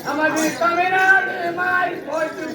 நமது தமிழ்நாடு மாறி போச்சு.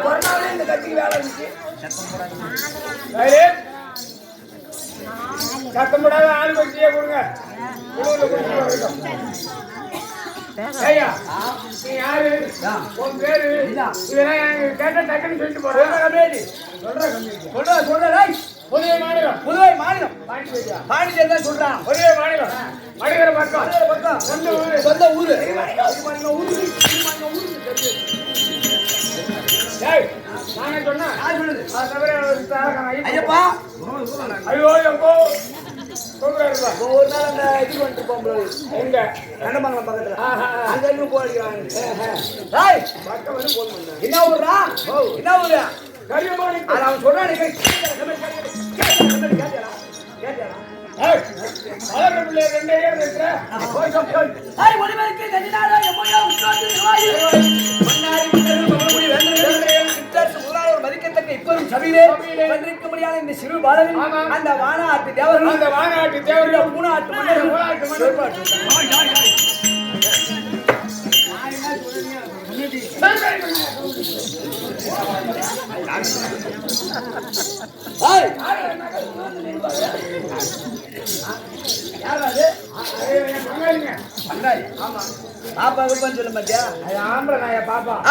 கொரோனாவில இந்த கட்சிக்கு வேலை இருந்துச்சு. சத்தம் போடாத ஆள் கட்சியே கொடுங்க. ஐயா நீ யாரு? உன் பேரு? இதெல்லாம் கேட்ட டக்குன்னு சொல்லிட்டு போறேன். சொல்றேன். புதுவை மாநிலம். புதுவை மாநிலம். பாண்டிச்சேரி தான் சொல்றான். புதுவை மாநிலம். மடிகர பக்கம். சொந்த ஊரு. நானே சொன்னேன். ஐயப்பா ஐயோ எப்போ சொல்றாருப்பா. ஒரு நாள் அந்த இது வந்துட்டு போகும்போது எங்க கண்டமங்கலம் பக்கத்துல அங்க இருந்து போயிருக்காங்க. பக்கம் வந்து போன் பண்ண என்ன ஊரா? என்ன ஊரா? கரியமானி. அவன் சொல்றான். மதிக்கத்தக்க இப்பரும் சபையிலே வந்திருக்க முடியாத இந்த சிறு பாலனில் அந்த வானாட்டு தேவர்கள் மூணாட்டு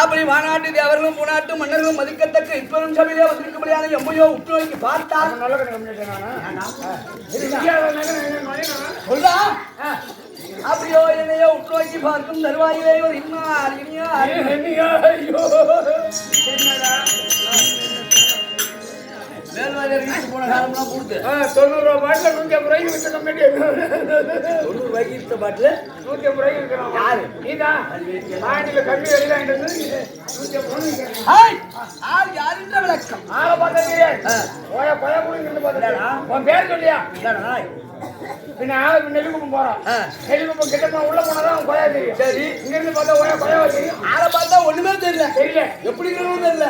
அப்படி மாநாட்டு தேவர்களும் மூணாட்டு மன்னர்களும் மதிக்கத்தக்க இப்பெரும் சபையிலே வந்திருக்க முடியாத எம்மையோ உற்று நோக்கி பார்த்தால் அப்படியோ என்னையோ உற்று நோக்கி பார்க்கும் தருவாயிலே ஒரு இன்னார் போன காலம்லாம் கொடுத்து 90 ரூபாய் பாட்டில் 150 ரூபாய்க்கு விற்க கம்பெனி 90 ரூபாய்க்கு விற்ற பாட்டில் 150 ரூபாய்க்கு விற்கிறான். யாரு? நீதான். பாட்டில கம்மி வெளியில 150 யாருன்ற விளக்கம் ஆளை பார்த்தா தெரியாது. போய பய குடிங்கிறது பார்த்தா உன் பேர் சொல்லியா? பின்ன ஆளுக்கு நெல்லிக்குப்பம் போறோம். நெல்லிக்குப்பம் கிட்ட உள்ள போனாதான் கொயா தெரியும். சரி இங்க இருந்து பார்த்தா கொயா தெரியும். ஆளை பார்த்தா ஒண்ணுமே தெரியல. எப்படி இருக்கிறவங்க தெரியல.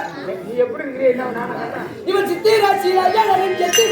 நீ எப்படி இருக்கிறீ? என்ன நானா இவன் சித்தி ராசி ராஜா நரன் செத்தி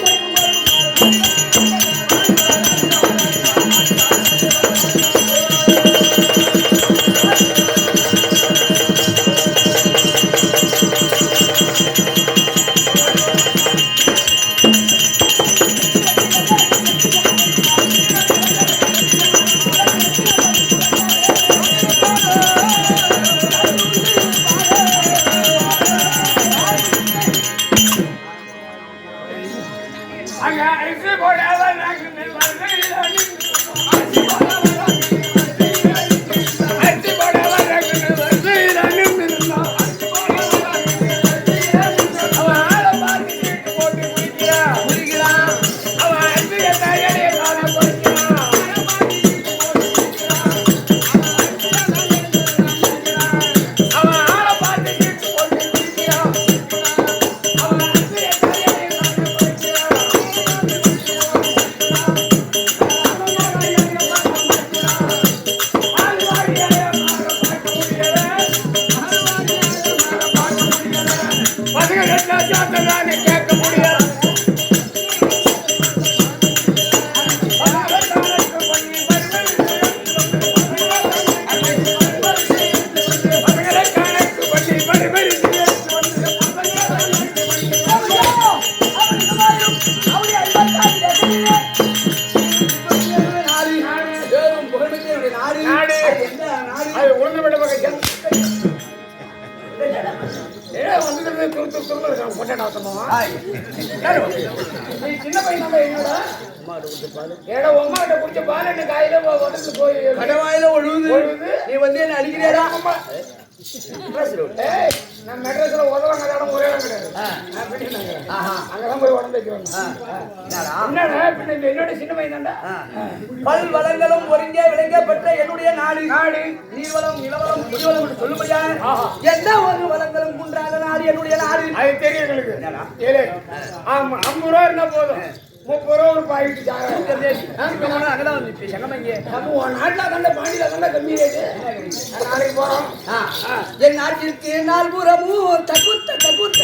உனக்கு பொட்டேட்டா தருவோம். நீ சின்ன பையன் நம்ம என்னடா ஏடா உமா கிட்ட குடிச்ச பால் என்ன காயில உடச்சு போய் கடவாயில ஒழுகுது. நீ வந்து என்ன அடிக்கிறேடா? நான் மெட்ராஸ்ல உதவாங்க இடம் ஒரே இடம் கிடையாது. அங்கதான் போய் உடம்பு வைக்கிறோம். என்னடா என்னோட சின்ன பையன் தான்டா. பல் வளங்களும் ஒருங்கே விளங்கப்பட்ட என்னுடைய நாடு. நீர்வளம் நிலவளம் குடிவளம் என்று சொல்லும்படியான எந்த ஒரு வளங்களும் குன்றாத நாடு என்னுடைய நாடு. அது தெரியும் எங்களுக்கு. 50 ரூபா இருந்தா போதும். 30 ரூபா ஒரு பாக்கெட் அங்கதான் வந்து சங்கமங்க நம்ம நாட்டுல கண்ட பாண்டியில கண்ட கம்மி ரேட்டு. நாளைக்கு போறோம். என் நாட்டிற்கு நால்புறமும் தகுத்த தகுத்த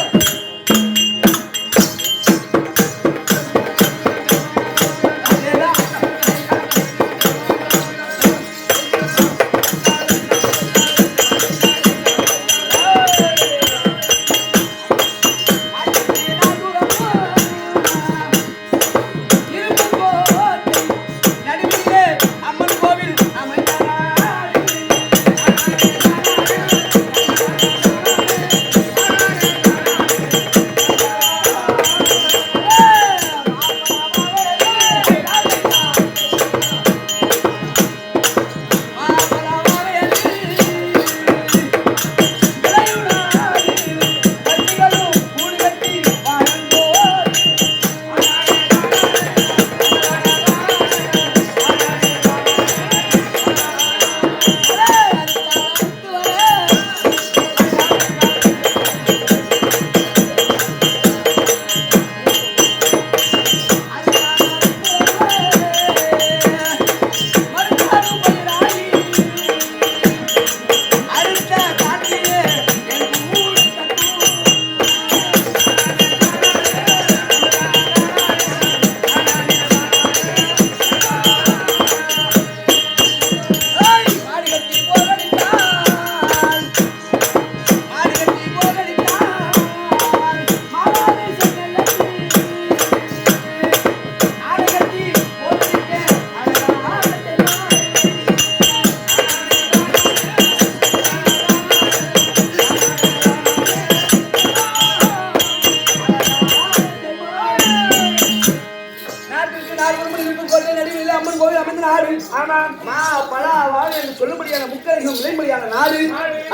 சொல்லும்படியான முக்கரையும் விளைம்படியான நாடு.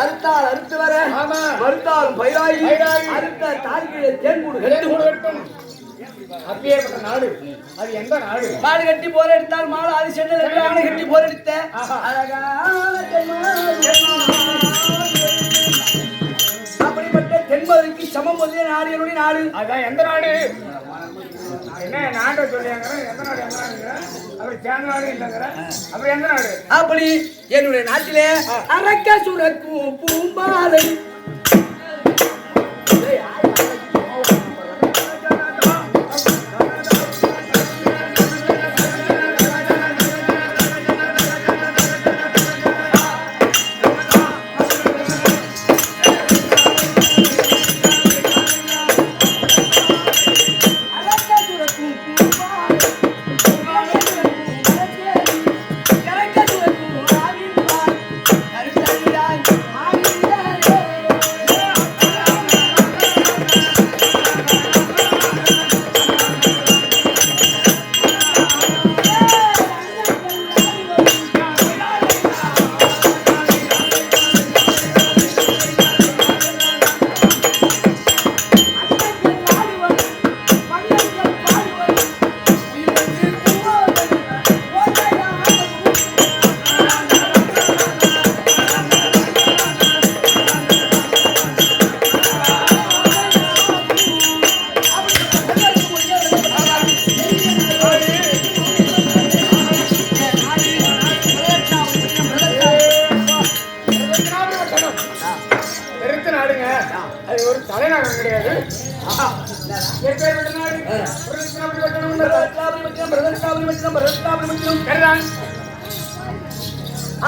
அறுத்தால் அறுத்து வர மறுத்தால் பயிராகி அறுத்த தாழ்கீழே தேன்கூடு கட்டும் அப்பேற்பட்ட நாடு. அது எந்த நாடு? மாடு கட்டி போர் எடுத்தால் மாடு ஆதி சென்னை ஆணை கட்டி போர் எடுத்த அப்படிப்பட்ட தென்மதுரைக்கு சமம் ஒரே நாடு என்னுடைய நாடு. அதான் எந்த நாடு? என்ன நாட்டை சொல்லியாங்க? எந்த நாடு? எந்த நாடுங்கிற? அப்புறம் சேர்ந்த நாடு இல்லைங்கிற? அப்புறம் எந்த நாடு? அப்படி என்னுடைய நாட்டிலே அரக்க சுரக்கும் பூம்பாலை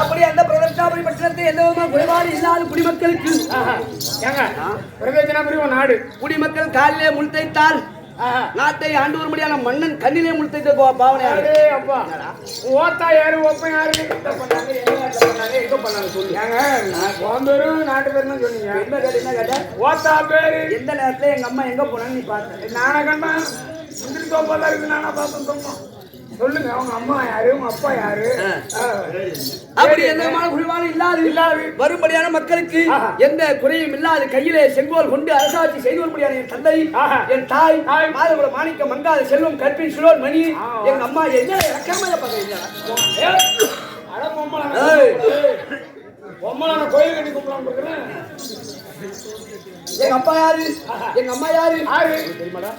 அப்படி அந்த பிரதேசாபுரி பட்டணத்தை எந்த விதமான குறைபாடு இல்லாத குடிமக்களுக்கு நாடு குடிமக்கள் காலிலே முள் தைத்தால் நாட்டை ஆண்டு வரும்படியான மன்னன் கண்ணிலே முள் தைத்த பாவனை. அப்பா ஓத்தா யாரு ஒப்ப யாரு எங்க பண்ணாங்க சொல்லு. ஏங்க உன் பேரும் நாட்டு பேரும் தான் சொன்னீங்க. என்ன கேட்ட ஓத்தா பேரு எந்த நேரத்துல எங்க அம்மா எங்க போனான்னு நீ பார்த்த? நானா கண்டா முந்திரி தோப்பெல்லாம் இருக்கு. நானா பார்த்தேன் சொன்னோம். சொல்லுங்க அவங்க அம்மா யாரு உங்க அப்பா யாரு? அப்படி எந்த குறைபாடும் இல்லாது வரும்படியான மக்களுக்கு எந்த குறையும் இல்லாது கையிலே செங்கோல் கொண்டு அரசாட்சி செய்து வரும்படியான என் தந்தை என் தாய் மாதகுல மாணிக்க மங்காத செல்வம் கற்பின் சிலோர் மணி எங்க அம்மா என்ன இறக்காம பொம்மலான கோயில் கட்டி கும்பலாம் இருக்கிறேன். எங்க அப்பா யாரு எங்க அம்மா யாரு தெரியுமாடா?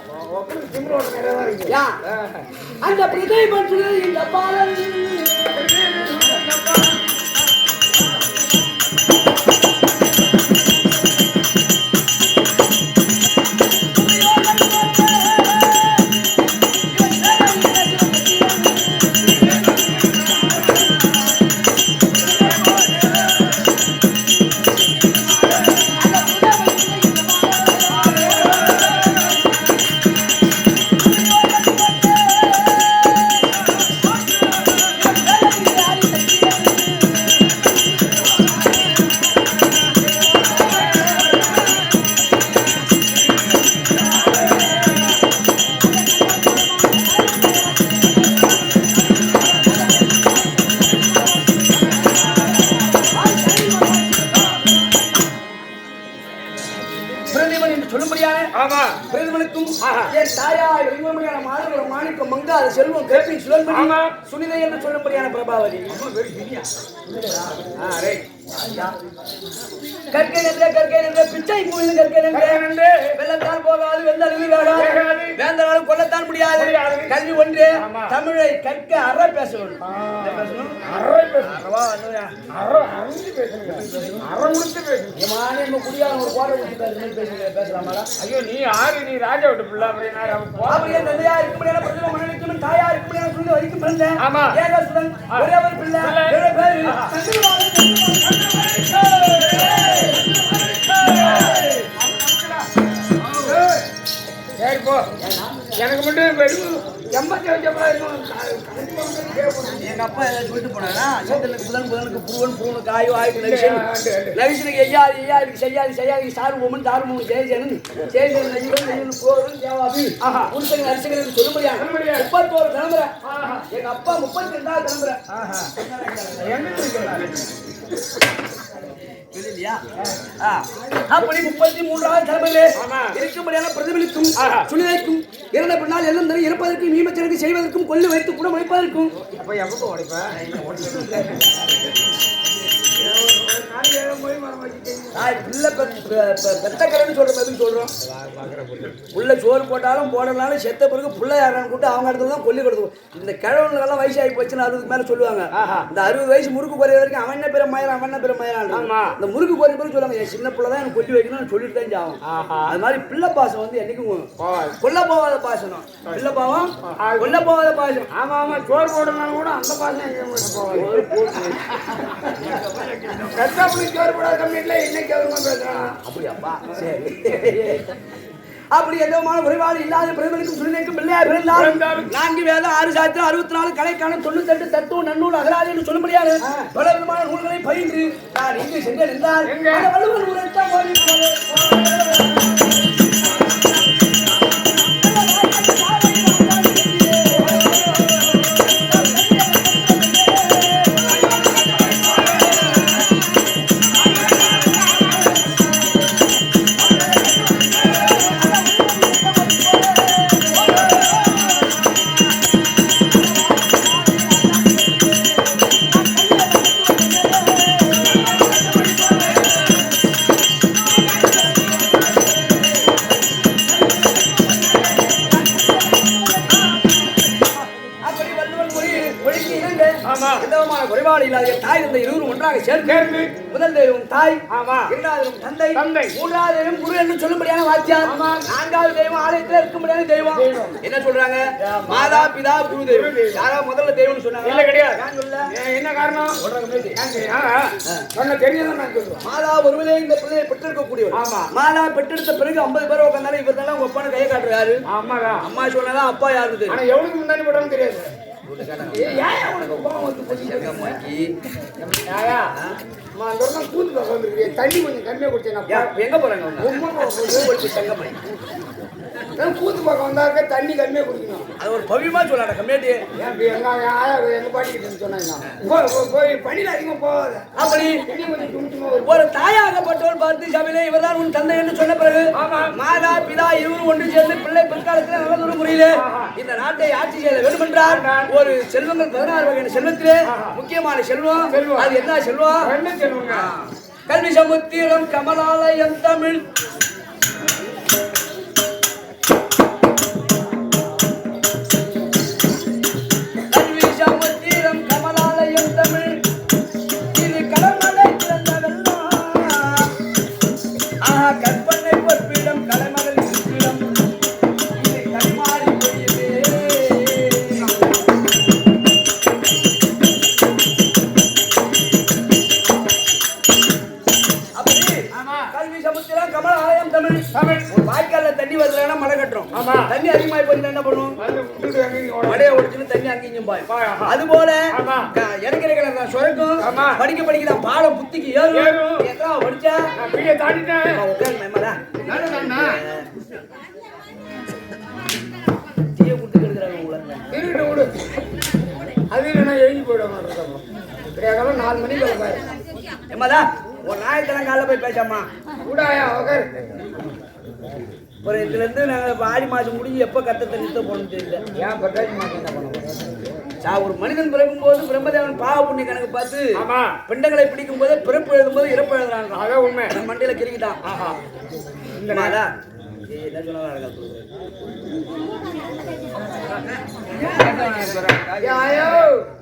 திமுறோட நிறைய தான் இருக்கு. அந்த பிரதை பற்றி இந்த பாடல் என் தாயாய் வெளிமொழியான மாதகுல மாணிக்க மங்காத செல்வம் கற்பின் சிலோன்மணி சுனிதை என்று சொல்லும்படியான பிரபாவதி கற்கை பிச்சை பூவில் கற்கை வெள்ளத்தால் போகாது வேந்தனாலும் கொல்லத்தான் முடியாது. கல்வி ஒன்றே தமிழை கற்க அற பேசணும். பேசலாமா? ஐயோ நீ ஆறு நீ ராஜா விட்டு பிள்ளை தந்தையா இருக்கும்படியான பிரதம மன்னனுக்கும் தாயா இருக்கும்படியான சொல்லி வரைக்கும் பிறந்தேன். ஏகசுடன் ஒரே ஒரு பிள்ளை பேரு சரி போ. எனக்கு மட்டும் எங்க அப்பா ஏதாவது சொல்லிட்டு போனாரா? சந்திரனுக்கு புதனுக்கு புருவன் காயோ ஆயுடு நகிஷனுக்கு ஐயாயிருக்கு செய்யாதி சார்போமன் தார்மோமன் ஜெயஜனன் நெய்வன் போரும் தேவாபி புருஷன் அரிசகனுக்கு சொல்ல முடியாது. 31 தலைமுறை எங்க அப்பா 32வது தலைமுறை அப்படி 33வது தலைமையிலே இருக்கும்படியான பிரதிபலிக்கும் சுனிதைக்கும் இறந்த பின்னால் எல்லாம் தரும் இறப்பதற்கும் மீமச்சனுக்கு செய்வதற்கும் கொல்லு வைத்து கூட உழைப்பதற்கும் பெத்தக்கரன்னு சொல்ற மாதிரி சொல்றோம். புள்ள சோறு போட்டாலும் போடனாலும் செத்த பிறகு புள்ள யாரான்னு கூட்டு அவங்க இடத்துல தான் கொல்லி கொடுக்கும். இந்த கிழவனுக்கெல்லாம் வயசாகி போச்சுன்னு 60 மேல சொல்லுவாங்க. இந்த 60 வயசு முறுக்கு குறைய வரைக்கும் அவன் என்ன பேர மயிரம் அவன் என்ன பேர மயிரம் இந்த முறுக்கு குறைய பிறகு சொல்லுவாங்க என் சின்ன பிள்ளை தான் எனக்கு கொல்லி வைக்கணும்னு சொல்லிட்டு தான் ஆகும். அது மாதிரி பிள்ளை பாசம் வந்து என்னைக்கும் கொல்ல போகாத பாசம். பிள்ளை பாவம் கொல்ல போகாத பாசம். ஆமா ஆமா சோறு போடனாலும் கூட அந்த பாசம் சோறு போடாத கம்மியில இன்னைக்கு பேசுறான். அப்படியாப்பா சரி. அப்படி எந்தமான குறைபாடு இல்லாத பிரதிபலிக்கும் சுனிதைக்கும் பிள்ளையார் பிறந்தாலும் 4 வேதம் 6 சாஸ்திரம் 64 கலைக்கான 98 தத்துவம் நன்னூல் அகராதி என்று சொல்ல முடியாது. பல விதமான நூல்களை பயின்று நான் இங்கு சென்றேன் என்றால் வள்ளுவர் நூலைத்தான் குறைபாடு இல்லாத தாய் தந்தை இருவரும் ஒன்றாக சேர்ந்து முதல் தெய்வம் தாய், இரண்டாவது தந்தை, மூன்றாவது தெய்வம் குரு என்று சொல்லும்படியான வாத்தியார், 4வது தெய்வம் ஆலயத்தில் இருக்கும்படியான தெய்வம். என்ன சொல்றாங்க? மாதா பிதா குரு தெய்வம். யாரா முதல்ல தெய்வம்னு சொன்னாங்க? இல்ல கிடையாது. என்ன காரணம் சொன்ன தெரியாத நான் சொல்றேன். மாதா ஒருவரே இந்த பிள்ளையை பெற்றிருக்க கூடியவர். மாதா பெற்றெடுத்த பிறகு 50 பேர் உட்கார்ந்தாலும் இவர் தான் உங்க அப்பான்னு கையை காட்டுறாரு. அம்மா சொன்னதான் அப்பா யாரு தெரியும். ஆனா எவ்வளவு முன்னாடி படம் தெரியாது. ஏன் உனக்கு கோவம் வந்து போச்சு செங்கம்மாக்கி யாயா அந்த கூத்து பக்கம் வந்துருக்கு தண்ணி கொஞ்சம் கம்மியாக குடிச்சேன் எங்க போறாங்க அவங்க செங்கம்மா கூத்து பக்கம் வந்தாக்க தண்ணி கம்மியாக குடிக்கணும் அது ஒரு பவியமா சொல்லாட கம்மியாட்டி எங்க பாட்டிக்கிட்டு சொன்னாங்க போய் பணியில் அதிகமாக போகாத அப்படி தண்ணி கொஞ்சம் துணிச்சுமா ஒரு தாயாகப்பட்டவர் பார்த்து சபையிலே இவர்தான் உன் தந்தை என்று சொன்ன பிறகு மாதா பிதா இருவரும் ஒன்று சேர்ந்து பிள்ளை பிற்காலத்தில் நல்லதொரு முறையிலே இந்த நாட்டை ஆட்சி செய்ய வேண்டும் என்றால் ஒரு செல்வங்கள் 16 வகையான செல்வத்திலே முக்கியமான செல்வம் அது என்ன செல்வம் என்ன சொல்லுவாங்க கல்வி சமுத்திரம் கமலாலயம் தமிழ் கல்வி சமுத்திரம் கமலாலயம் தமிழ் இது கடமலை பிறந்த வெள்ளம் ஆஹா கற்பனை பொற்பிடம் கலைமகள் இருப்பிடம் இது கரிமாறி பொய்யவே கல்வி சமுத்திரம் கமலாலயம் தமிழ் ஒரு வாய்க்கால தண்ணி வரலன்னா மழை கட்டுறோம் தண்ணி அதிகமாகி போய் என்ன பண்ணும் மழையை ஒடிச்சுன்னு தண்ணி அங்கேயும் பாய் அது போல இறக்கிற சுரக்கும் படிக்க படிக்க தான் பாடம் புத்திக்கு ஏறும் எத்தனை படிச்சா தீய குடுத்து கெடுக்கிறாங்க உங்களை அது இல்லைன்னா எழுதி போயிடுவாங்க 4 மணிக்கு எம்மாதா ஒரு நாயத்தெல்லாம் காலைல போய் பேசாமா கூடாயா உக்கார் ஒரு இதுல இருந்து நாங்கள் ஆடி மாதம் முடிஞ்சு எப்போ கத்தத்தை நிறுத்த போகணும்னு தெரியல ஏன் பட்டாச்சி மாதம் என்ன பண்ண போகிறோம் ஒரு மனிதன் பிறக்கும் போது பிரம்மதேவன் பாவ புண்ணிய கணக்கு பார்த்து பெண்டங்களை பிடிக்கும் போது பிறப்பு எழுதும் போது இறப்பு எழுதுறாங்க அதான் உண்மை மண்டையில கிரிக்கிட்டான் இந்த நாளா என்ன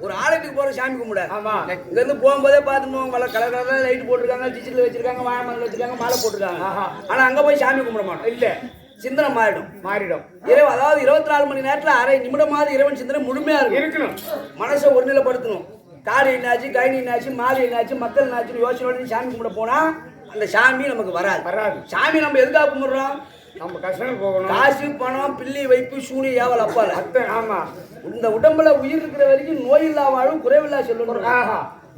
ஒரு ஆலயத்துக்கு போற சாமி கும்பிட இங்க இருந்து போகும்போதே பார்த்துட்டு கலர் கலர் லைட் போட்டிருக்காங்க டிஜிட்டல் வச்சிருக்காங்க வாழை மரம் வச்சிருக்காங்க மாலை போட்டிருக்காங்க ஆனா அங்க போய் சாமி கும்பிட மாட்டோம் இல்ல சிந்தனை மாறிடும் இரவு அதாவது 24 மணி நேரத்துல அரை நிமிடமாவது இறைவன் சிந்தனை முழுமையா இருக்கணும் மனசை ஒருநிலைப்படுத்தணும் காடு என்னாச்சு கைனி என்னாச்சு மாலை என்னாச்சு மக்கள் என்னாச்சுன்னு யோசனை சாமி கும்பிட போனா அந்த சாமி நமக்கு வராது சாமி நம்ம எதுக்காக கும்பிடுறோம் நம்ம கஷ்டம் போகணும் காசு பணம் பில்லி வைப்பு சூனி ஏவல் அப்பால ஆமா இந்த உடம்புல உயிர் இருக்கிற வரைக்கும் நோய் இல்லா வாழும் குறைவில்லா சொல்லணும்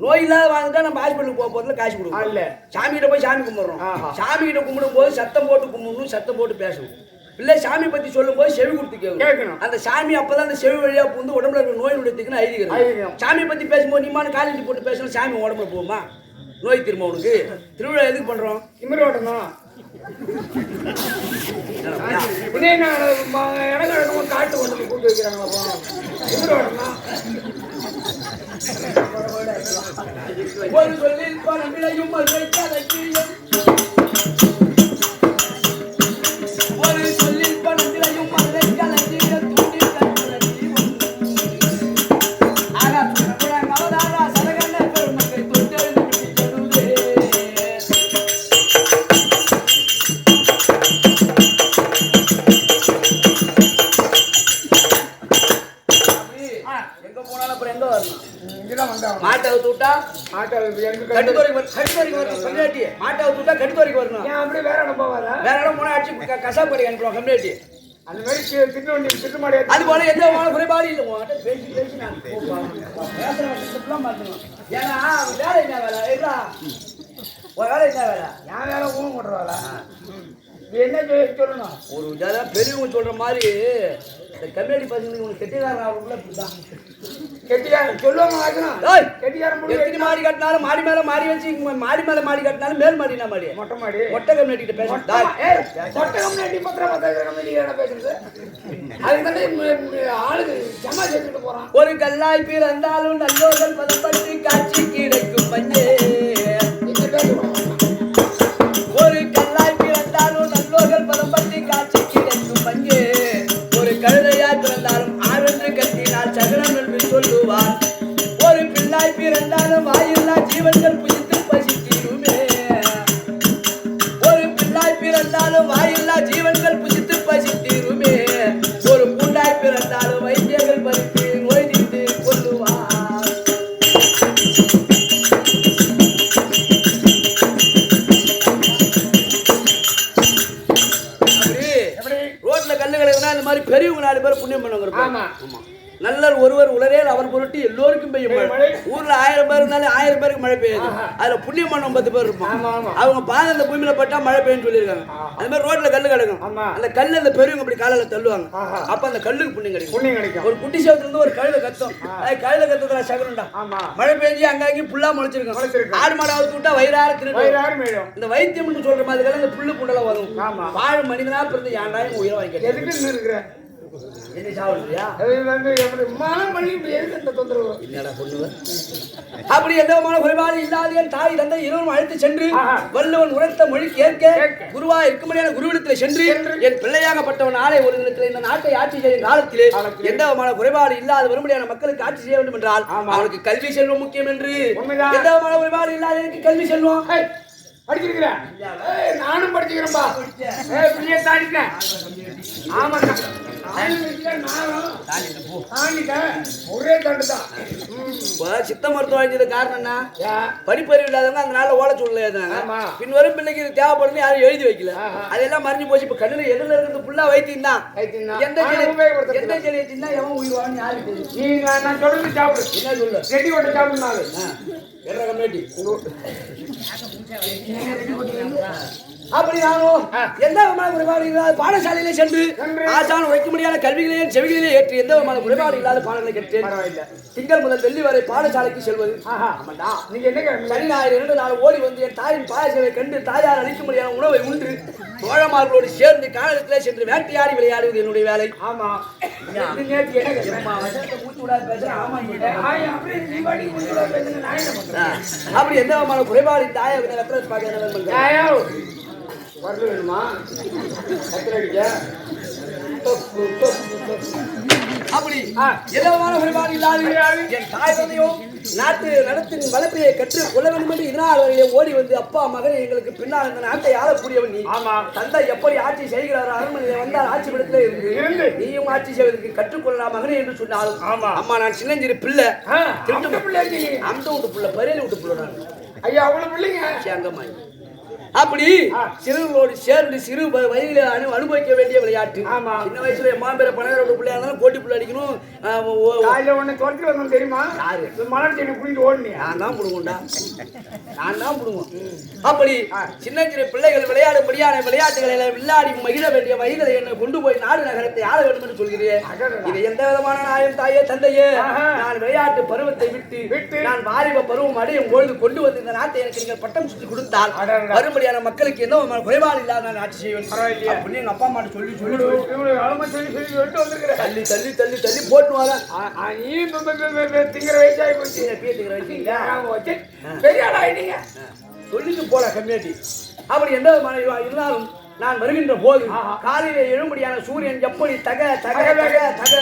நோய் இல்லாத வாழ்ந்துட்டா நம்ம ஹாஸ்பிட்டலுக்கு போக போறதுல காசு கொடுக்கும் இல்ல சாமிகிட்ட போய் சாமி கும்பிடுறோம் சாமி கிட்ட கும்பிடும் போது சத்தம் போட்டு கும்பிடணும் சத்தம் போட்டு பேசணும் இல்ல சாமி பத்தி சொல்லும் போது செவி கொடுத்து கேட்கணும் அந்த சாமி அப்பதான் அந்த செவி வழியா புந்து உடம்புல இருக்கிற நோய் நுழைத்துக்குன்னு ஐதீகம் சாமி பத்தி பேசும்போது நீமான காலேஜ் போட்டு பேசணும் சாமி உடம்புல போகுமா நோய் திரும்ப உனக்கு திருவிழா எதுக்கு பண்றோம் திமிரோட்டணும் இடங்கள் காட்டு கொண்டு கூட்டு வைக்கிறாங்க ஒரு சொல்லில் பணம் விளையும் ஒரு சொல்லில் பணம் விளையும் மாட்டை விட்டா கட்டுத்தோரைக்கு வரணும் அப்படியே வேற இடம் போவாதா வேற இடம் போனா அடிச்சு கசாப்படி அனுப்புறோம் கம்யூனிட்டி அந்த மாதிரி திட்டு மாடி அது போல எந்த குறைபாடு இல்லை பேசி பேசி நான் மாற்றணும் ஏன்னா வேலை என்ன வேலை இல்லா வேலை என்ன வேலை என் வேலை ஊன் போடுற வேலை என்ன சொல்லணும் ஒரு பெரியவங்க சொல்ற மாதிரி இந்த கம்யூனிட்டி பசங்களுக்கு உனக்கு கெட்டிக்காரன் ஆகும்ல இப்படிதான் கெட்டிக்காரன் சொல்லுவாங்க கெட்டிக்காரன் மாடி கட்டினாலும் மாடி மேல மாடி வச்சு மாடி மேல மாடி கட்டினாலும் மேல் மாடினா மாடி மொட்டை கம்யூனிட்டி கிட்ட பேசுறது அதுக்கு ஆளுக்கு ஜமா சேர்த்துட்டு போறான் ஒரு கல்லாய் பிறந்தாலும் நல்லோர்கள் பதப்பட்டு காட்சி கிடைக்கும் பஞ்சே ஒரு கல்லாய் பிறந்தாலும் நல்லோர்கள் பதப்பட்டு காட்சி கிடைக்கும் பஞ்சே ஒரு கழுதையாய் பிறந்தாலும் ஆவென்று கத்தினால் சகலம் என்று சொல்லுவார் ஒரு பிள்ளாய் பிறந்தாலும் வாயில்லா ஜீவன்கள் புசித்து பசித்திருமே ஒரு பிள்ளாய் பிறந்தாலும் வாயில்லா ஜீவன்கள் புசித்து பசித்திருமே ஒரு பூண்டாய் பிறந்தாலும் வைத்தியர்கள் பறித்து நோய் தீர்த்து கொள்ளுவார் பெய்யும் மழை. ஊர்ல 1000 பேர் இருந்தாலும் 1000 பேருக்கு மழை பெய்யாது. அதுல புண்ணிய மண்டம் 10 பேர் இருப்பாங்க. அவங்க பாதை அந்த பூமியில பட்டா மழை பெய்யும் சொல்லியிருக்காங்க. அது மாதிரி ரோட்ல கல்லு கிடக்கும். அந்த கல்லு அந்த பெரியவங்க அப்படி காலையில தள்ளுவாங்க. அப்ப அந்த கல்லுக்கு புண்ணியம் கிடைக்கும். ஒரு குட்டி சேவத்துல இருந்து ஒரு கழுத கத்தும். கழுத கத்துறதுல சகரம்டா. மழை பெய்ஞ்சு அங்கங்க புல்லா முளைச்சிருக்கும். ஆடு மாடு அவுத்து விட்டா வயிறார திரு. இந்த வைத்தியம் சொல்ற மாதிரி இந்த புல்லு புண்டல வரும். வாழும் மனிதனா பிறந்து ஏன்டாயும் உயிரை வாங்கிக்க எதுக்கு இருக்கிற என்ன சாவல்றியா? அப்படி எந்த விதமான குறைபாடு இல்லாத என் தாய் தந்தை இருவரும் அழைத்து சென்று வள்ளுவன் உரைத்த மொழி கேட்க குருவா இருக்கும்படியான குருவிடத்தில் சென்று என் பிள்ளையாகப்பட்டவன் ஆலை ஒரு நிலத்தில் இந்த நாட்டை ஆட்சி செய்யும் காலத்திலே எந்த விதமான குறைபாடு இல்லாத வரும்படியான மக்களுக்கு ஆட்சி செய்ய வேண்டும் என்றால் அவனுக்கு கல்வி செல்வம் முக்கியம் என்று எந்த விதமான குறைபாடு இல்லாத எனக்கு கல்வி செல்வம் படிச்சிருக்கிறேன். நானும் படிச்சுக்கிறேன்பா. ஆமாக்கா ஒரே தாண்டு தான். சித்த மருத்துவம் வாங்கியது காரணம் என்ன? படிப்பறிவு இல்லாதவங்க அந்த நாள்ல ஓட சொல்லல. பின் வரும் பிள்ளைக்கு இது தேவைப்படும் யாரும் எழுதி வைக்கல. அதெல்லாம் மறைஞ்சு போச்சு. இப்ப கண்ணுல எதிரில இருக்கிறது ஃபுல்லா வைத்தியம் தான். எந்த செடியா எவன் உயிர் வாங்க யாருக்கு தெரியும்? நான் சொல்றது சாப்பிடு. என்ன சொல்லு? செடி ஓட்ட சாப்பிடுனாரு அப்படி நானும் எந்த விதமான குறைபாடு இல்லாத பாடசாலையிலே சென்று ஆசான் உரைக்க முடியாத கல்விகளையும் செவிகளிலே ஏற்றி எந்த விதமான குறைபாடு இல்லாத பாடங்களை கேட்டேன். திங்கள் முதல் வெள்ளி வரை பாடசாலைக்கு செல்வது. நீங்க என்ன சனி ஞாயிறு 2 நாள் ஓடி வந்து என் தாயின் பாயசவை கண்டு தாயார் அளிக்க முடியாத உணவை உண்டு தோழமார்களோடு சேர்ந்து காலத்திலே சென்று வேட்டையாடி விளையாடுவது என்னுடைய வேலை. ஆமா அப்படி எந்த விதமான குறைபாடு தாயை வரல வேணுமா? அப்படி எதமான குறைபாடு இல்லாத என் தாய் தந்தையும் நாட்டு நடத்தின் வளர்ப்பையை கற்று கொள்ள வேண்டும் என்று இதனால் அவர்களே ஓடி வந்து அப்பா மகனை எங்களுக்கு பின்னால் இந்த நாட்டை ஆளக்கூடியவன் நீ. தந்தை எப்படி ஆட்சி செய்கிறாரோ அரண்மனையை வந்தால் ஆட்சி படத்திலே இருந்து நீயும் ஆட்சி செய்வதற்கு கற்றுக்கொள்ளலாம் மகனே என்று சொன்னாலும் அம்மா நான் சின்னஞ்சிறு பிள்ளை அந்த வீட்டு பிள்ளை பரையில விட்டு பிள்ளை நான் ஐயா அவ்வளவு பிள்ளைங்க அங்கம்மாய் அப்படி சிறுவர்களோடு சேர்ந்து சிறு வயதில அனுபவிக்க வேண்டிய விளையாட்டு. சின்ன வயசுல மாம்பேர பணக்காரோட பிள்ளையா இருந்தாலும் போட்டி புள்ள அடிக்கணும். ஒண்ணு துரத்தி வந்தோம் தெரியுமா? மலர் செடி புடிட்டு ஓடுனீங்க. நான் தான் புடுவோம். அப்படி சின்ன சின்ன பிள்ளைகள் விளையாடும்படியான விளையாட்டுகளை விளையாடி மகிழ வேண்டிய வயதில என்னை கொண்டு போய் நாடு நகரத்தை ஆள வேண்டும் என்று சொல்கிறேன். இது எந்த விதமான நாயம் தாயே தந்தையே நான் விளையாட்டு பருவத்தை விட்டு நான் வாலிப பருவம் அடையும் பொழுது கொண்டு வந்து இந்த நாட்டை எனக்கு நீங்கள் பட்டம் சுற்றி கொடுத்தால் வரும்படியான மக்களுக்கு என்ன குறைபாடு இல்லாத நான் ஆட்சி செய்வேன் அப்படின்னு எங்க அப்பா அம்மா சொல்லி தள்ளி தள்ளி தள்ளி தள்ளி போட்டு வர திங்கிற வயசாகி போச்சு. திங்கிற வயசு பெரிய ஆள் ஆயிட்டீங்க சொல்லிட்டு போல கம்யூனிட்டி. அப்படி எந்த இருந்தாலும் நான் வருகின்ற போது காலையில எழும்படியான சூரியன் எப்படி தக தக தக தக